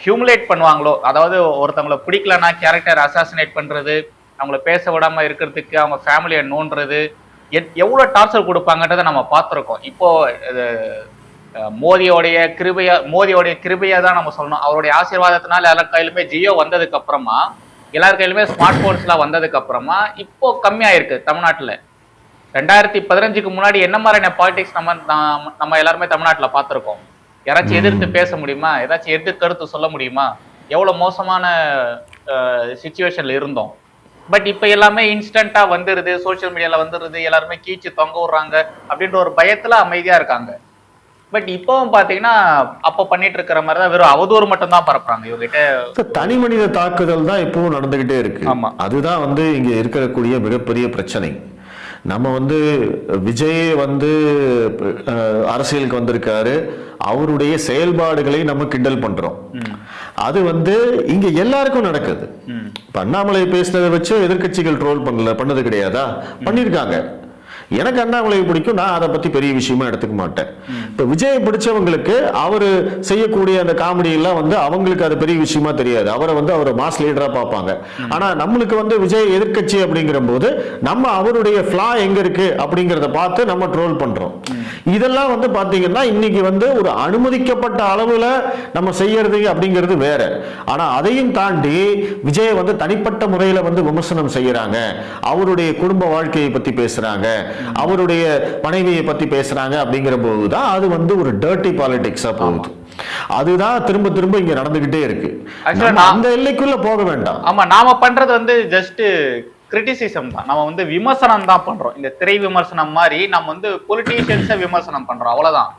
ஹியூமிலேட் பண்ணுவாங்களோ, அதாவது ஒருத்தவங்களை பிடிக்கலன்னா கேரக்டர் அசாசினேட் பண்றது, அவங்கள பேச விடாம இருக்கிறதுக்கு அவங்க ஃபேமிலியை நோண்டுறது, எவ்வளவு டார்ச்சர் கொடுப்பாங்கன்றதை நம்ம பார்த்துருக்கோம். இப்போ மோடியோடைய கிருபையா தான் நம்ம சொல்லணும். அவருடைய ஆசீர்வாதத்தினால எல்லா கையிலுமே ஜியோ வந்ததுக்கு அப்புறமா, எல்லார் கையிலுமே ஸ்மார்ட் போன்ஸ் எல்லாம் வந்ததுக்கு அப்புறமா இப்போ கம்மியாயிருக்கு தமிழ்நாட்டுல. 2015க்கு முன்னாடி என்ன மாதிரியான பாலிடிக்ஸ் நம்ம எல்லாருமே தமிழ்நாட்டுல பார்த்திருக்கோம். யாராச்சும் எதிர்த்து பேச முடியுமா? ஏதாச்சும் எதிர்த்து கருத்து சொல்ல முடியுமா? எவ்வளவு மோசமான சிச்சுவேஷன்ல இருந்தோம். பட் இப்ப எல்லாமே இன்ஸ்டன்டா வந்துருது, சோசியல் மீடியால வந்துருது, எல்லாருமே கீச்சு தொங்க விடுறாங்க அப்படின்ற ஒரு பயத்துல அமைதியா இருக்காங்க. பட் இப்பவும் பாத்தீங்கன்னா அப்ப பண்ணிட்டு இருக்கிற மாதிரிதான் வெறும் அவதூறு மட்டும் தான் பரப்புறாங்க இவங்கிட்ட. தனி மனித தாக்குதல் தான் இப்பவும் நடந்துகிட்டே இருக்கு. ஆமா, அதுதான் வந்து இங்க இருக்கக்கூடிய மிகப்பெரிய பிரச்சனை. நம்ம வந்து விஜய் வந்து அரசியலுக்கு வந்திருக்காரு, அவருடைய செயல்பாடுகளை நம்ம கிண்டல் பண்றோம். அது வந்து இங்க எல்லாருக்கும் நடக்குது. அண்ணாமலை பேசினதை வச்சு எதிர்கட்சிகள் ட்ரோல் பண்ணது கிடையாதா? பண்ணிருக்காங்க. எனக்கு அண்ணாமலை பிடிக்கும், நான் அதை பத்தி பெரிய விஷயமா எடுத்துக்க மாட்டேன். இப்ப விஜய் பிடிச்சவங்களுக்கு அவரு செய்யக்கூடிய அந்த காமெடி எல்லாம் வந்து அவங்களுக்கு அது பெரிய விஷயமா தெரியாது. அவரை வந்து அவர் மாஸ் லீடரா பார்ப்பாங்க. ஆனா நம்மளுக்கு வந்து விஜய் எதிர்கட்சி அப்படிங்கிற போது நம்ம அவருடைய ஃபிளா எங்க இருக்கு அப்படிங்கறத பார்த்து நம்ம ட்ரோல் பண்றோம். இதெல்லாம் வந்து பாத்தீங்கன்னா இன்னைக்கு வந்து ஒரு அனுமதிக்கப்பட்ட அளவுல நம்ம செய்யறது அப்படிங்கிறது வேற. ஆனா அதையும் தாண்டி விஜய் வந்து தனிப்பட்ட முறையில வந்து விமர்சனம் செய்யறாங்க, அவருடைய குடும்ப வாழ்க்கையை பத்தி பேசுறாங்க, அவருடைய மனைவியை பத்தி பேசுறாங்க அப்படிங்கிற போதுதான் அது வந்து ஒரு டர்ட்டி பாலிடிக்ஸா போகுது. அதுதான் திரும்ப திரும்ப இங்க நடந்துகிட்டே இருக்கு. அந்த எல்லைக்குள்ள போக வேண்டாம். ஆமா, நாம பண்றது வந்து ஜஸ்ட் கிரிட்டிசிசம் தான். நம்ம வந்து விமர்சனம் தான் பண்றோம். இந்த திரை விமர்சனம் மாதிரி நம்ம வந்து பொலிட்டீஷியன்ஸை விமர்சனம் பண்றோம், அவ்வளவுதான்.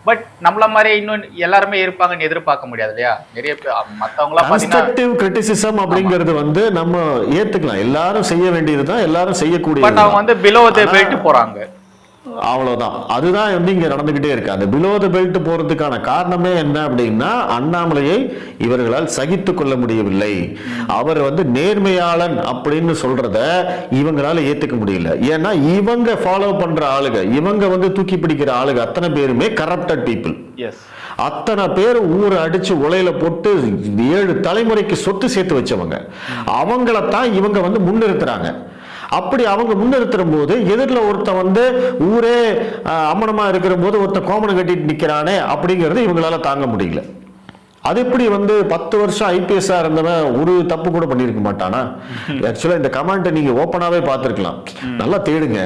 பட் நம்மள மாதிரி இன்னும் எல்லாருமே இருப்பாங்கன்னு எதிர்பார்க்க முடியாது இல்லையா? நிறைய பேர் மத்தவங்களா கன்ஸ்ட்ரக்டிவ் கிரிட்டிசிசம் அப்படிங்கிறது வந்து நம்ம ஏத்துக்கலாம். எல்லாரும் செய்ய வேண்டியதுதான், எல்லாரும் செய்யக்கூடிய. பட் அவங்க வந்து பிலோ தி பெல்ட் போறாங்க, அவ்வளவுதான். அதுதான் வந்து இங்க நடந்துகிட்டே இருக்கு. அந்த பிலோ தி பெல்ட் போறதுக்கான காரணமே என்ன அப்படின்னா, அண்ணாமலையை இவர்களால் சகித்து கொள்ள முடியவில்லை. அவர் வந்து நேர்மையாளன் அப்படின்னு சொல்றத இவங்களால ஏத்துக்க முடியல. ஏன்னா இவங்க ஃபாலோ பண்ற ஆளுங்க, இவங்க வந்து தூக்கி பிடிக்கிற ஆளுங்க அத்தனை பேருமே கரப்டட் பீப்புள். அத்தனை பேர் ஊரை அடிச்சு உலையில போட்டு 7 தலைமுறைக்கு சொத்து சேர்த்து வச்சவங்க. அவங்களத்தான் இவங்க வந்து முன்னிறுத்துறாங்க. அப்படி அவங்க முன்னிறுத்துற போது எதிரில் ஒருத்தன் வந்து ஊரே அம்மனமா இருக்கிற போது ஒருத்தன் கோமணம் கட்டிட்டு நிக்கிறானே அப்படிங்கிறது இவங்களால தாங்க முடியல. அது எப்படி வந்து 10 வருஷம் ஐபிஎஸ் இருந்தவன் ஒரு தப்பு கூட பண்ணிருக்க மாட்டானா? ஆக்சுவலா இந்த கமெண்ட் நீங்க ஓப்பனாவே பார்த்திருக்கலாம். நல்லா தேடுங்க,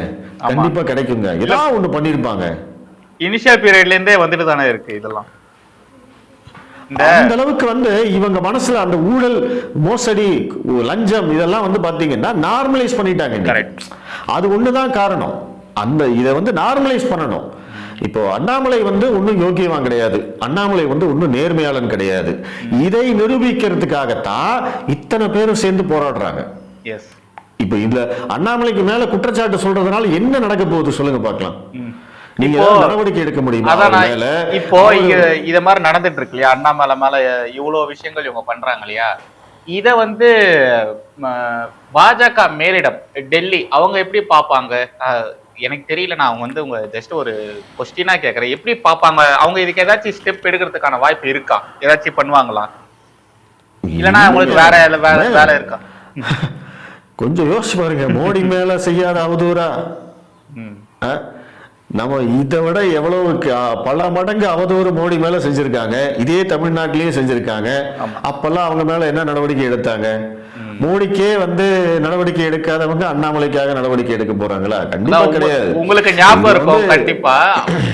கண்டிப்பா கிடைக்குங்க. ஏதாவது ஒண்ணு பண்ணிருப்பாங்க. இனிஷியல் பீரியட்ல இருந்தே வந்துட்டு தானே இருக்கு இதெல்லாம். அந்த அளவுக்கு வந்து இவங்க மனசுல அந்த ஊழல், மோசடி, லஞ்சம் இதெல்லாம் வந்து பாத்தீங்கன்னா நார்மலைஸ் பண்ணிட்டாங்க. அது ஒண்ணுதான் காரணம். அந்த இதை வந்து நார்மலைஸ் பண்ணணும். இப்போ அண்ணாமலை வந்து ஒன்னும் யோக்கியவான் கிடையாது, அண்ணாமலை வந்து ஒன்னும் நேர்மையாளன் கிடையாது. இதை நிரூபிக்கிறதுக்காகத்தான் இத்தனை பேரும் சேர்ந்து போராடுறாங்க. இப்ப இந்த அண்ணாமலைக்கு மேல குற்றச்சாட்டு சொல்றதுனால என்ன நடக்க போகுது சொல்லுங்க பார்க்கலாம். நீங்க இப்போ நடவடிக்கை எடுக்க முடியுமா அதான் அவர் நான் மேல? இப்போ இங்க இத மாதிரி நடந்துட்டு இருக்கு இல்லையா, அண்ணாமலை மேல இவ்வளவு விஷயங்கள் இவங்க பண்றாங்க இல்லையா, இத வந்து ம, பாஜக மேலிடம் டெல்லி அவங்க எப்படி பார்ப்பாங்க? எனக்கு தெரியல, நான் அவங்க வந்து உங்க ஜஸ்ட் ஒரு கொஸ்டினா கேக்குறேன், எப்படி பார்ப்பாங்க அவங்க? இதுக்கு ஏதாச்சும் ஸ்டெப் எடுக்கிறதுக்கான வாய்ப்பு இருக்கா? ஏதாச்சும் பண்ணுவாங்களா? இல்லனா உங்களுக்கு வேற வேற வேலை இருக்கா? கொஞ்சம் யோசிச்சு பாருங்க, மோடி மேல செய்யாத அவதூறா? ம். நம்ம இதை விட எவ்வளவு பல மடங்கு அவதூறு மோடி மேல செஞ்சிருக்காங்க, இதே தமிழ்நாட்டிலேயே செஞ்சிருக்காங்க. அப்பெல்லாம் அவங்க மேல என்ன நடவடிக்கை எடுத்தாங்க? மோடிக்கே வந்து நடவடிக்கை எடுக்காதவங்க அண்ணாமலைக்காக நடவடிக்கை எடுக்க போறாங்களா? கண்டிப்பா கிடையாது. உங்களுக்கு ஞாபகம் இருக்கும் கண்டிப்பா,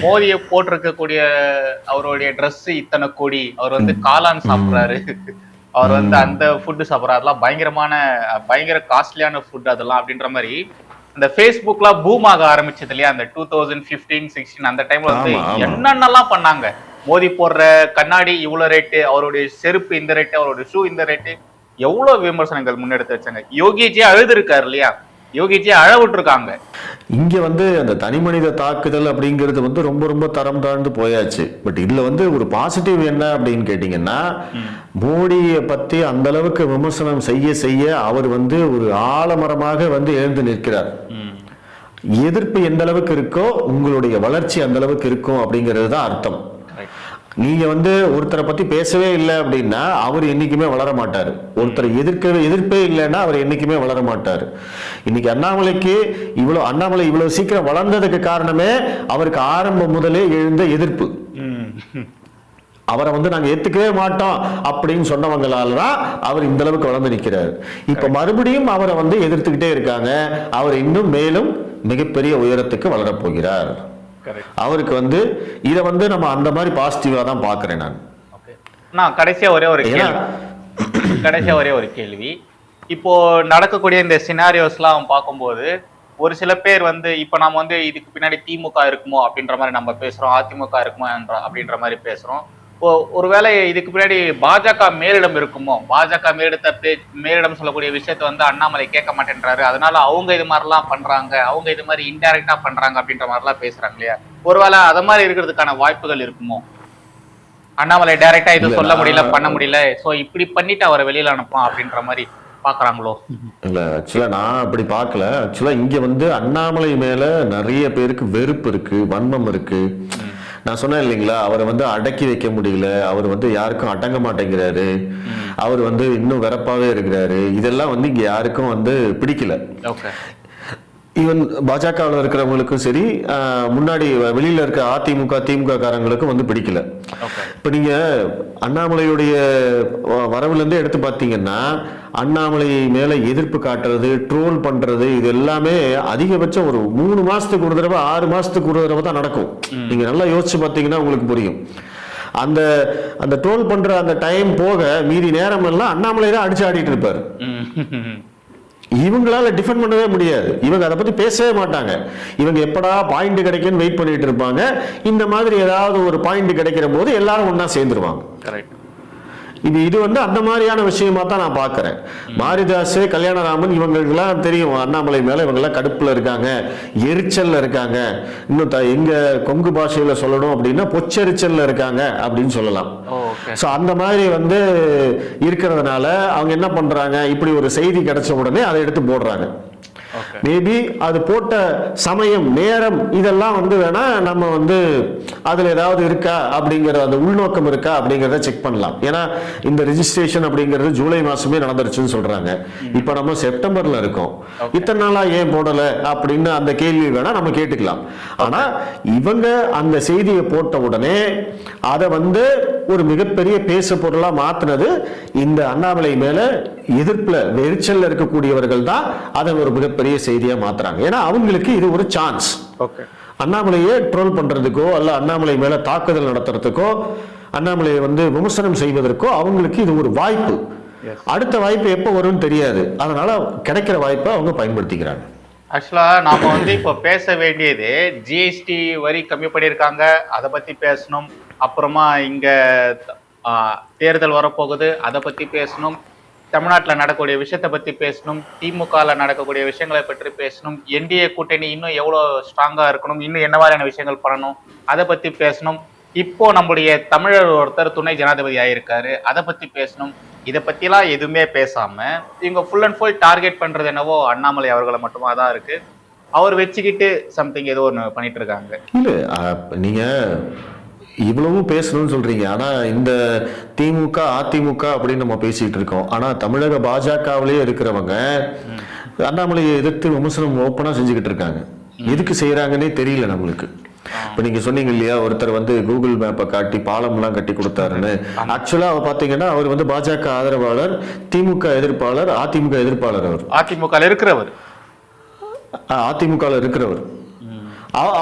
மோதியை போட்டிருக்கக்கூடிய அவருடைய ட்ரெஸ் இத்தனை கோடி, அவர் வந்து காளான் சாப்பிடுறாரு, அவர் வந்து அந்த ஃபுட்டு சாப்பிட்றாரு, அதெல்லாம் பயங்கர காஸ்ட்லியான ஃபுட் அதெல்லாம் அப்படின்ற மாதிரி அந்த ஃபேஸ்புக்லாம் பூம் ஆக ஆரம்பிச்சது இல்லையா, அந்த 2015-16 அந்த டைம்ல வந்து என்னென்னலாம் பண்ணாங்க. மோதி போடுற கண்ணாடி இவ்வளவு ரேட்டு, அவருடைய செருப்பு இந்த ரேட்டு, அவருடைய ஷூ இந்த ரேட்டு, எவ்வளவு விமர்சனங்கள் முன்னெடுத்து வச்சாங்க. யோகிஜி அழுது இருக்காரு இல்லையா, யோகிஜி அழ விட்டுருக்காங்க. இங்க வந்து அந்த தனி மனித தாக்குதல் அப்படிங்கிறது வந்து ரொம்ப ரொம்ப தரம் தாழ்ந்து போயாச்சு. பட் இதுல வந்து ஒரு பாசிட்டிவ் என்ன அப்படின்னு கேட்டீங்கன்னா, மோடியை பத்தி அந்த அளவுக்கு விமர்சனம் செய்ய செய்ய அவர் வந்து ஒரு ஆலமரமாக வந்து எழுந்து நிற்கிறார். எதிர்ப்பு எந்த அளவுக்கு இருக்கோ உங்களுடைய வளர்ச்சி அந்த அளவுக்கு இருக்கும் அப்படிங்கிறது தான் அர்த்தம். நீங்க வந்து ஒருத்தரை பத்தி பேசவே இல்லை அப்படின்னா அவர் என்னைக்குமே வளர மாட்டாரு. ஒருத்தரை எதிர்ப்பே இல்லைன்னா அவர் என்னைக்குமே வளர மாட்டாரு. இன்னைக்கு அண்ணாமலை இவ்வளவு சீக்கிரம் வளர்ந்ததுக்கு காரணமே அவருக்கு ஆரம்பம் முதலே எழுந்த எதிர்ப்பு. அவரை வந்து நாங்க ஏத்துக்கவே மாட்டோம் அப்படின்னு சொன்னவங்களால தான் அவர் இந்த அளவுக்கு வளர்ந்து நிற்கிறார். இப்ப மறுபடியும் அவரை வந்து எதிர்த்துக்கிட்டே இருக்காங்க. அவர் இன்னும் மேலும் மிகப்பெரிய உயரத்துக்கு வளரப் போகிறார். அவருக்கு வந்து இத வந்து நம்ம அந்த மாதிரி பாசிட்டிவா தான் பாக்குறேன் நான். கடைசியா ஒரே ஒரு கேள்வி. இப்போ நடக்கக்கூடிய இந்த சினாரியோஸ்லாம் பார்க்கும்போது ஒரு சில பேர் வந்து இப்ப நாம வந்து இதுக்கு பின்னாடி திமுக இருக்குமோ அப்படின்ற மாதிரி நம்ம பேசுறோம், அதிமுக இருக்குமோ அப்படின்ற மாதிரி பேசுறோம். ஒருவேளை இதுக்கு பின்னாடி பாஜக மேலிடம் இருக்குமோ, பாஜக மேலிடம் சொல்லக்கூடிய விஷயத்த வந்து அண்ணாமலை கேட்க மாட்டேன்றாரு, அதனால அவங்க இது மாதிரிலாம் பண்றாங்க, அவங்க இது மாதிரி இன்டைரக்டா பண்றாங்க அப்படின்ற மாதிரிலாம் பேசுறாங்க இல்லையா, ஒருவேளை அத மாதிரி இருக்கிறதுக்கான வாய்ப்புகள் இருக்குமோ? அண்ணாமலை டைரக்டா இது சொல்ல முடியல, பண்ண முடியல, சோ இப்படி பண்ணிட்டு அவரை வெளியில அனுப்பலாம் அப்படின்ற மாதிரி பாக்குறாங்களோ? இல்ல, ஆக்சுவலா நான் அப்படி பார்க்கல. ஆக்சுவலா இங்க வந்து அண்ணாமலை மேல நிறைய பேருக்கு வெறுப்பு இருக்கு, வன்மம் இருக்கு. நான் சொன்னேன் இல்லைங்களா, அவரை வந்து அடக்கி வைக்க முடியல, அவர் வந்து யாருக்கும் அடங்க மாட்டேங்கிறாரு, அவர் வந்து இன்னும் வெறப்பாவே இருக்கிறாரு. இதெல்லாம் வந்து இங்க யாருக்கும் வந்து பிடிக்கல. ஈவன் பாஜகவில் இருக்கிறவங்களுக்கும் சரி, முன்னாடி வெளியில இருக்க அதிமுக திமுக காரங்களுக்கும் வந்து பிடிக்கல. இப்ப நீங்க அண்ணாமலையுடைய வரவுல இருந்தே எடுத்து பார்த்தீங்கன்னா, அண்ணாமலை மேல எதிர்ப்பு காட்டுறது, ட்ரோல் பண்றது, இது எல்லாமே அதிகபட்சம் ஒரு 3 மாசத்துக்கு ஒரு தடவை 6 மாசத்துக்கு ஒரு தடவை தான் நடக்கும். நீங்க நல்லா யோசிச்சு பார்த்தீங்கன்னா உங்களுக்கு புரியும். அந்த ட்ரோல் பண்ற அந்த டைம் போக மீதி நேரம் எல்லாம் அண்ணாமலை தான் அடிச்சு ஆடிட்டு இருப்பாரு. இவங்களால டிஃபெண்ட் பண்ணவே முடியாது. இவங்க அதை பத்தி பேசவே மாட்டாங்க. இவங்க எப்படா பாயிண்ட் கிடைக்குன்னு வெயிட் பண்ணிட்டு இருப்பாங்க. இந்த மாதிரி ஏதாவது ஒரு பாயிண்ட் கிடைக்கிற போது எல்லாரும் ஒன்னா சேர்ந்துருவாங்க. இது வந்து அந்த மாதிரியான விஷயமா தான் நான் பாக்குறேன். மாரிதாஸ், கல்யாணராமன் இவங்களுக்கெல்லாம் தெரியும் அண்ணாமலை மேல இவங்கெல்லாம் கடுப்புல இருக்காங்க, எரிச்சல்ல இருக்காங்க. இன்னும் எங்க கொங்கு பாஷையில சொல்லணும் அப்படின்னா பொச்சரிச்சல்ல இருக்காங்க அப்படின்னு சொல்லலாம். சோ அந்த மாதிரி வந்து இருக்கிறதுனால அவங்க என்ன பண்றாங்க, இப்படி ஒரு செய்தி கிடைச்ச உடனே அதை எடுத்து போடுறாங்க. மேபி அது போட்ட சமயம், நேரம், இதெல்லாம் வந்து வேணா நம்ம வந்து அதுல ஏதாவது இருக்கா அப்படிங்கிற அந்த உள்நோக்கம் இருக்கா அப்படிங்கறத செக் பண்ணலாம். ஏன்னா இந்த ரெஜிஸ்ட்ரேஷன் அப்படிங்கிறது ஜூலை மாசமே நடந்துருச்சுன்னு சொல்றாங்க. இப்ப நம்ம செப்டம்பர்ல இருக்கோம். இத்தனை நாளா ஏன் போடல அப்படின்னு அந்த கேள்வி வேணா நம்ம கேட்டுக்கலாம். ஆனா இவங்க அந்த செய்தியை போட்ட உடனே அதை வந்து ஒரு மிகப்பெரிய பேசு பொருளா மாத்தினது இந்த அண்ணாமலை மேல எதிர்ப்புல எரிச்சல்ல இருக்கக்கூடியவர்கள் தான் அதை ஒரு மிகப்பெரிய செய்தியா மாத்துறாங்க. ஏன்னா அவங்களுக்கு இது ஒரு சான்ஸ். அண்ணாமலையை ட்ரோல் பண்றதுக்கோ அல்ல அண்ணாமலை மேல தாக்குதல் நடத்துறதுக்கோ அண்ணாமலையை வந்து விமர்சனம் செய்வதற்கோ அவங்களுக்கு இது ஒரு வாய்ப்பு. அடுத்த வாய்ப்பு எப்போ வரும்னு தெரியாது. அதனால கிடைக்கிற வாய்ப்பை அவங்க பயன்படுத்திக்கிறாங்க. ஆக்சுவலா நாம வந்து இப்ப பேச வேண்டியது ஜிஎஸ்டி வரி கம்மி பண்ணியிருக்காங்க, அதை பத்தி பேசணும். அப்புறமா இங்க தேர்தல் வரப்போகுது, அதை பத்தி பேசணும். தமிழ்நாட்டுல நடக்கக்கூடிய விஷயத்தை பத்தி பேசணும், திமுகல நடக்கக்கூடிய விஷயங்களை பற்றி பேசணும், என்டிஏ கூட்டணி இன்னும் எவ்வளவு ஸ்ட்ராங்கா இருக்கணும், இன்னும் என்ன மாதிரியான விஷயங்கள் பண்ணணும், அதை பத்தி பேசணும். இப்போ நம்முடைய தமிழர் ஒருத்தர் துணை ஜனாதிபதி ஆயிருக்காரு, அதை பத்தி பேசணும். இதை பத்திலாம் எதுவுமே பேசாம இவங்க ஃபுல் அண்ட் ஃபுல் டார்கெட் பண்றது என்னவோ அண்ணாமலை அவர்களை மட்டுமா தான் இருக்கு. அவர் வச்சுக்கிட்டு சம்திங் ஏதோ ஒன்று பண்ணிட்டு இருக்காங்க. இல்ல நீங்க இவ்வளவும் பேசணும்னு சொல்றீங்க. ஆனா இந்த திமுக அதிமுக அப்படின்னு நம்ம பேசிட்டு இருக்கோம். ஆனா தமிழக பாஜகவிலேயே இருக்கிறவங்க அண்ணாமலையை எதிர்த்து விமர்சனம் ஓப்பனா செஞ்சுக்கிட்டு இருக்காங்க. எதுக்கு செய்யறாங்கன்னே தெரியல நம்மளுக்கு. இப்ப நீங்க சொன்னீங்க இல்லையா, ஒருத்தர் வந்து கூகுள் மேப்பை காட்டி பாலம் எல்லாம் கட்டி கொடுத்தாருன்னு. ஆக்சுவலா பாத்தீங்கன்னா அவர் வந்து பாஜக ஆதரவாளர், திமுக எதிர்ப்பாளர், அதிமுக எதிர்ப்பாளர். அவர் அதிமுக இருக்கிறவர், அதிமுக இருக்கிறவர்.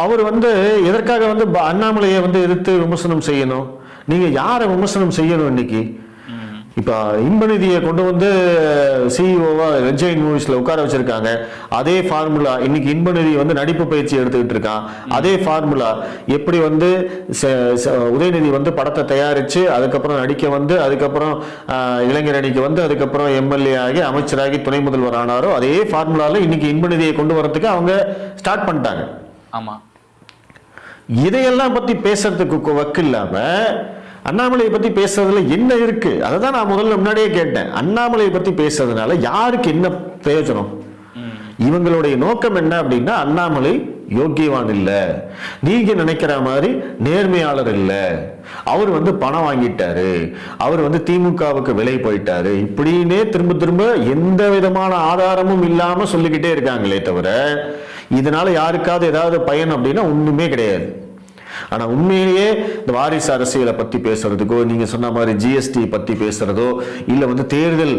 அவர் வந்து எதற்காக வந்து அண்ணாமலையை வந்து எதிர்த்து விமர்சனம் செய்யணும்? நீங்க யாரை விமர்சனம் செய்யணும்? இன்னைக்கு இப்ப இன்பநிதியை கொண்டு வந்து சிஇஓவா ரெட் ஜெயிண்ட் மூவிஸ்ல உட்கார வச்சிருக்காங்க. அதே ஃபார்முலா இன்னைக்கு இன்பநிதி வந்து நடிப்பு பயிற்சி எடுத்துக்கிட்டு இருக்கான். அதே ஃபார்முலா எப்படி வந்து உதயநிதி வந்து படத்தை தயாரிச்சு அதுக்கப்புறம் நடிக்க வந்து அதுக்கப்புறம் இளைஞர் அணிக்கு வந்து அதுக்கப்புறம் எம்எல்ஏ ஆகி அமைச்சராகி துணை முதல்வர் ஆனாரோ அதே ஃபார்முலால இன்னைக்கு இன்பநிதியை கொண்டு வரதுக்கு அவங்க ஸ்டார்ட் பண்ணிட்டாங்க. ஆமா, இதையெல்லாம் பத்தி பேசுறதுக்கு வக்கு இல்லாம அண்ணாமலையை பத்தி பேசுறதுல என்ன இருக்கு? அதான் நான் முதல்ல முன்னாடியே கேட்டேன். அண்ணாமலையை பத்தி பேசுறதுனால யாருக்கு என்ன பிரயோஜனம்? இவங்களுடைய நோக்கம் என்ன அப்படின்னா, அண்ணாமலை யோக்கியவான் இல்ல, நீங்க நினைக்கிற மாதிரி நேர்மையாளர் இல்ல, அவர் வந்து பணம் வாங்கிட்டாரு, அவர் வந்து திமுகவுக்கு விலை போயிட்டாரு, இப்படின்னே திரும்ப திரும்ப எந்த விதமான ஆதாரமும் இல்லாம சொல்லிக்கிட்டே இருக்காங்களே தவிர இதனால யாருக்காவது ஏதாவது பயன் அப்படின்னா ஒண்ணுமே கிடையாது. ஆனா உண்மையிலேயே இந்த வாரிசு அரசியலை பத்தி பேசுறதுக்கோ, நீங்க சொன்ன மாதிரி ஜிஎஸ்டி பத்தி பேசுறதோ, இல்ல வந்து தேர்தல்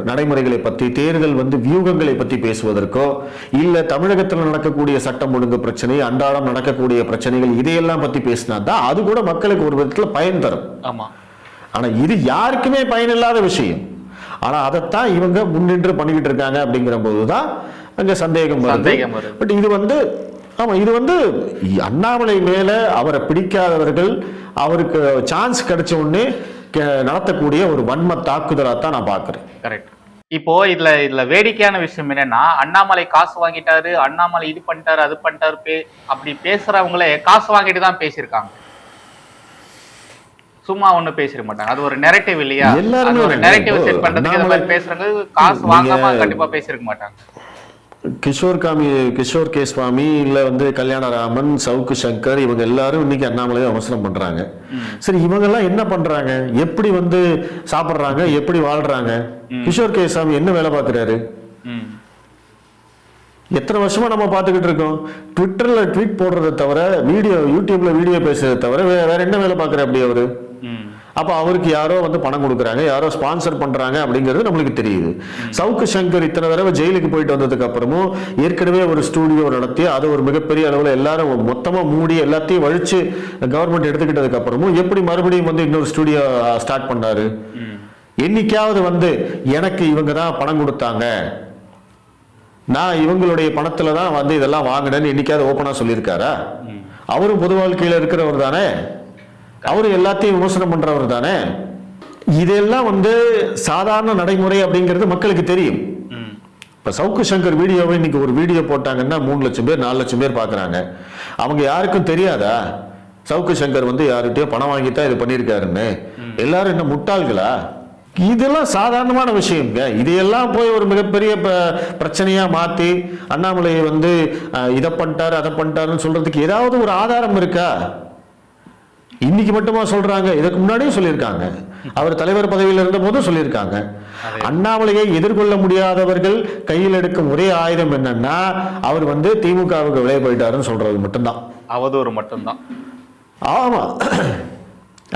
நடைமுறைகளை பத்தி, தேர்தல் வந்து வியூகங்களை பத்தி பேசுவதற்கோ, இல்ல தமிழகத்தில் நடக்கக்கூடிய சட்டம் ஒழுங்கு பிரச்சனை, அன்றாடம் நடக்கக்கூடிய பிரச்சனைகள், இதையெல்லாம் பத்தி பேசினா தான் அது கூட மக்களுக்கு ஒரு விதத்துல பயன் தரும். ஆமா, ஆனா இது யாருக்குமே பயனில்லாத விஷயம். ஆனா அதைத்தான் இவங்க முன்னின்று பண்ணிக்கிட்டு இருக்காங்க. அப்படிங்கிற போதுதான் அங்க சந்தேகம் வருது. பட் இது வந்து ஆமா, இது வந்து அண்ணாமலை மேல அவரை பிடிக்காதவர்கள் அவருக்கு சான்ஸ் கிடைச்ச உடனே நடத்தக்கூடிய ஒரு வன்ம தாக்குதலா தான் நான் பாக்குறேன். கரெக்ட். இப்போ இதுல வேடிக்கையான விஷயம் என்னன்னா, அண்ணாமலை காசு வாங்கிட்டாரு, அண்ணாமலை இது பண்ணிட்டாரு, அது பண்ணிட்டாரு, அப்படி பேசுறவங்களே காசு வாங்கிட்டு தான் பேசியிருக்காங்க, சும்மா ஒண்ணு பேசிட மாட்டாங்க. அது ஒரு நெரேட்டிவ் இல்லையா? எல்லாரும் ஒரு நெரேட்டிவ் செட் பண்றதுக்கு இந்த மாதிரி பேசுறவங்க காசு வாங்காம கண்டிப்பா பேசிருக்க மாட்டாங்க. கிஷோர் கே சுவாமி, இல்ல வந்து கல்யாணராமன், சவுக்கு சங்கர், இவங்க எல்லாரும் இன்னைக்கு அண்ணாமலையை விமர்சனம் பண்றாங்க. சரி, இவங்க எல்லாம் என்ன பண்றாங்க? எப்படி வந்து சாப்பிடுறாங்க? எப்படி வாழ்றாங்க? கிஷோர் கே சுவாமி என்ன வேலை பார்க்கிறாரு? எத்தனை வருஷமா நம்ம பார்த்துக்கிட்டு இருக்கோம். ட்விட்டர்ல ட்வீட் போடுறதை தவிர, யூடியூப்ல வீடியோ பேசுறதை தவிர வேற என்ன வேலை பார்க்கிற அப்படி அவரு? அப்ப அவருக்கு யாரோ வந்து பணம் கொடுக்குறாங்க, யாரோ ஸ்பான்சர் பண்றாங்க அப்படிங்கிறது நம்மளுக்கு தெரியுது. சவுக்கு சங்கர் இத்தனை தடவை ஜெயிலுக்கு போயிட்டு வந்ததுக்கு அப்புறமும் ஏற்கனவே ஒரு ஸ்டூடியோ நடத்தி அதை ஒரு மிகப்பெரிய அளவில் எல்லாரும் மொத்தமா மூடி எல்லாத்தையும் வழிச்சு கவர்மெண்ட் எடுத்துக்கிட்டதுக்கு அப்புறமும் எப்படி மறுபடியும் வந்து இன்னொரு ஸ்டூடியோ ஸ்டார்ட் பண்ணாரு? என்னைக்காவது வந்து எனக்கு இவங்க தான் பணம் கொடுத்தாங்க, நான் இவங்களுடைய பணத்துல தான் வந்து இதெல்லாம் வாங்கினேன்னு என்னைக்காவது ஓப்பனா சொல்லியிருக்காரா? அவரும் பொது வாழ்க்கையில இருக்கிறவர் தானே, அவரு எல்லாத்தையும் விமர்சனம் பண்றவர் தானே. இதெல்லாம் வந்து சாதாரண நடைமுறை அப்படிங்கிறது மக்களுக்கு தெரியும். இப்ப சவுக்கு சங்கர் வீடியோவை இன்னைக்கு ஒரு வீடியோ போட்டாங்கன்னா 3 லட்சம் பேர் 4 லட்சம் பேர் பாக்குறாங்க. அவங்க யாருக்கும் தெரியாதா சவுக்கு சங்கர் வந்து யார்கிட்டயோ பணம் வாங்கித்தான் இது பண்ணிருக்காருன்னு? எல்லாரும் என்ன முட்டாள்களா? இதெல்லாம் சாதாரணமான விஷயம்ங்க. இதையெல்லாம் போய் ஒரு மிகப்பெரிய பிரச்சனையா மாத்தி அண்ணாமலையை வந்து இதை பண்ணிட்டாரு அதை பண்ணிட்டாருன்னு சொல்றதுக்கு ஏதாவது ஒரு ஆதாரம் இருக்கா? இன்னைக்கு மட்டுமா சொல்றாங்க? இதுக்கு முன்னாடியும் சொல்லியிருக்காங்க. அவர் தலைவர் பதவியில் இருந்த போதும் சொல்லியிருக்காங்க. அண்ணாமலையை எதிர்கொள்ள முடியாதவர்கள் கையில் எடுக்கும் ஒரே ஆயுதம் என்னன்னா, அவர் வந்து திமுகவுக்கு விலை போயிட்டாருன்னு சொல்றது மட்டும்தான், அவதூறு மட்டும்தான். ஆமா,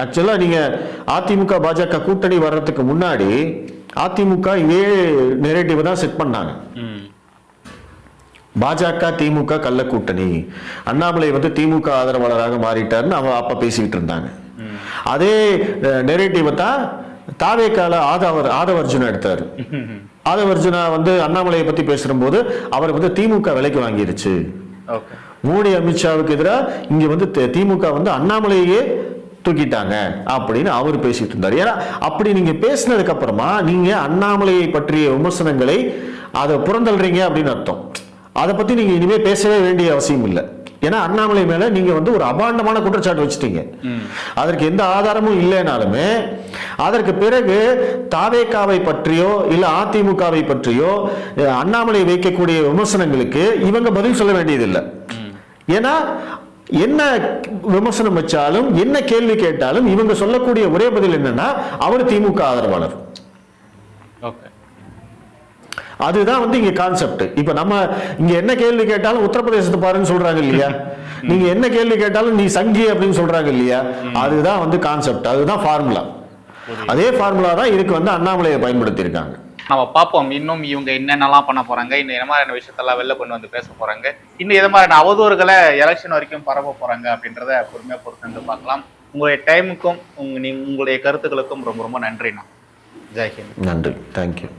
ஆக்சுவலா நீங்க அதிமுக பாஜக கூட்டணி வர்றதுக்கு முன்னாடி அதிமுக இதே நெரேட்டிவ் தான் செட் பண்ணாங்க. பாஜக திமுக கள்ள கூட்டணி, அண்ணாமலை வந்து திமுக ஆதரவாளராக மாறிட்டாருன்னு அவன் அப்ப பேசிக்கிட்டு இருந்தாங்க. அதே நெரேட்டிவ் தான் தாவேக்கால ஆதவர்ஜுனா எடுத்தாரு. ஆதவர்ஜுனா வந்து அண்ணாமலையை பத்தி பேசுற போது அவர் வந்து திமுக விலைக்கு வாங்கிருச்சு, மோடி அமித்ஷாவுக்கு எதிராக இங்க வந்து திமுக வந்து அண்ணாமலையே தூக்கிட்டாங்க அப்படின்னு அவர் பேசிட்டு இருந்தார். ஏன்னா அப்படி நீங்க பேசினதுக்கு அப்புறமா நீங்க அண்ணாமலையை பற்றிய விமர்சனங்களை அதை புறந்தள்ளுறீங்க அப்படின்னு அர்த்தம். அதை பத்தி நீங்க இனிமே பேசவே வேண்டிய அவசியம் இல்லை. ஏன்னா அண்ணாமலை மேல நீங்க ஒரு அபாண்டமான குற்றச்சாட்டு வச்சுட்டீங்க. அதற்கு எந்த ஆதாரமும் இல்லைனாலுமே அதற்கு பிறகு தாவேகாவை பற்றியோ இல்ல அதிமுகவை பற்றியோ அண்ணாமலை வைக்கக்கூடிய விமர்சனங்களுக்கு இவங்க பதில் சொல்ல வேண்டியதில்லை. ஏன்னா என்ன விமர்சனம் வச்சாலும் என்ன கேள்வி கேட்டாலும் இவங்க சொல்லக்கூடிய ஒரே பதில் என்னன்னா அவர் திமுக ஆதரவாளர். அதுதான் இங்க கான்செப்ட். இப்ப நம்ம இங்க என்ன கேள்வி கேட்டாலும் உத்தரப்பிரதேசத்தை பாருன்னு சொல்றாங்க இல்லையா, நீங்க என்ன கேள்வி கேட்டாலும் நீ சங்கி அப்படின்னு சொல்றாங்க இல்லையா, அதுதான் கான்செப்ட், அதுதான் ஃபார்முலா. அதே ஃபார்முலா தான் இதுக்கு அண்ணாமலையை பயன்படுத்தி இருக்காங்க. நம்ம பார்ப்போம் இன்னும் இவங்க என்னென்னலாம் பண்ண போறாங்க, இன்னும் என்ன மாதிரியான விஷயத்தெல்லாம் வெளில கொண்டு வந்து பேச போறாங்க, இன்னும் எது மாதிரியான அவதூறுகளை எலெக்ஷன் வரைக்கும் பரவ போறாங்க அப்படின்றத பொறுமையா பொறுத்து பார்க்கலாம். உங்களுடைய டைமுக்கும் உங்களுடைய கருத்துக்களுக்கும் ரொம்ப ரொம்ப நன்றிண்ணா. ஜெய்ஹிந்த். நன்றி. தேங்க்யூ.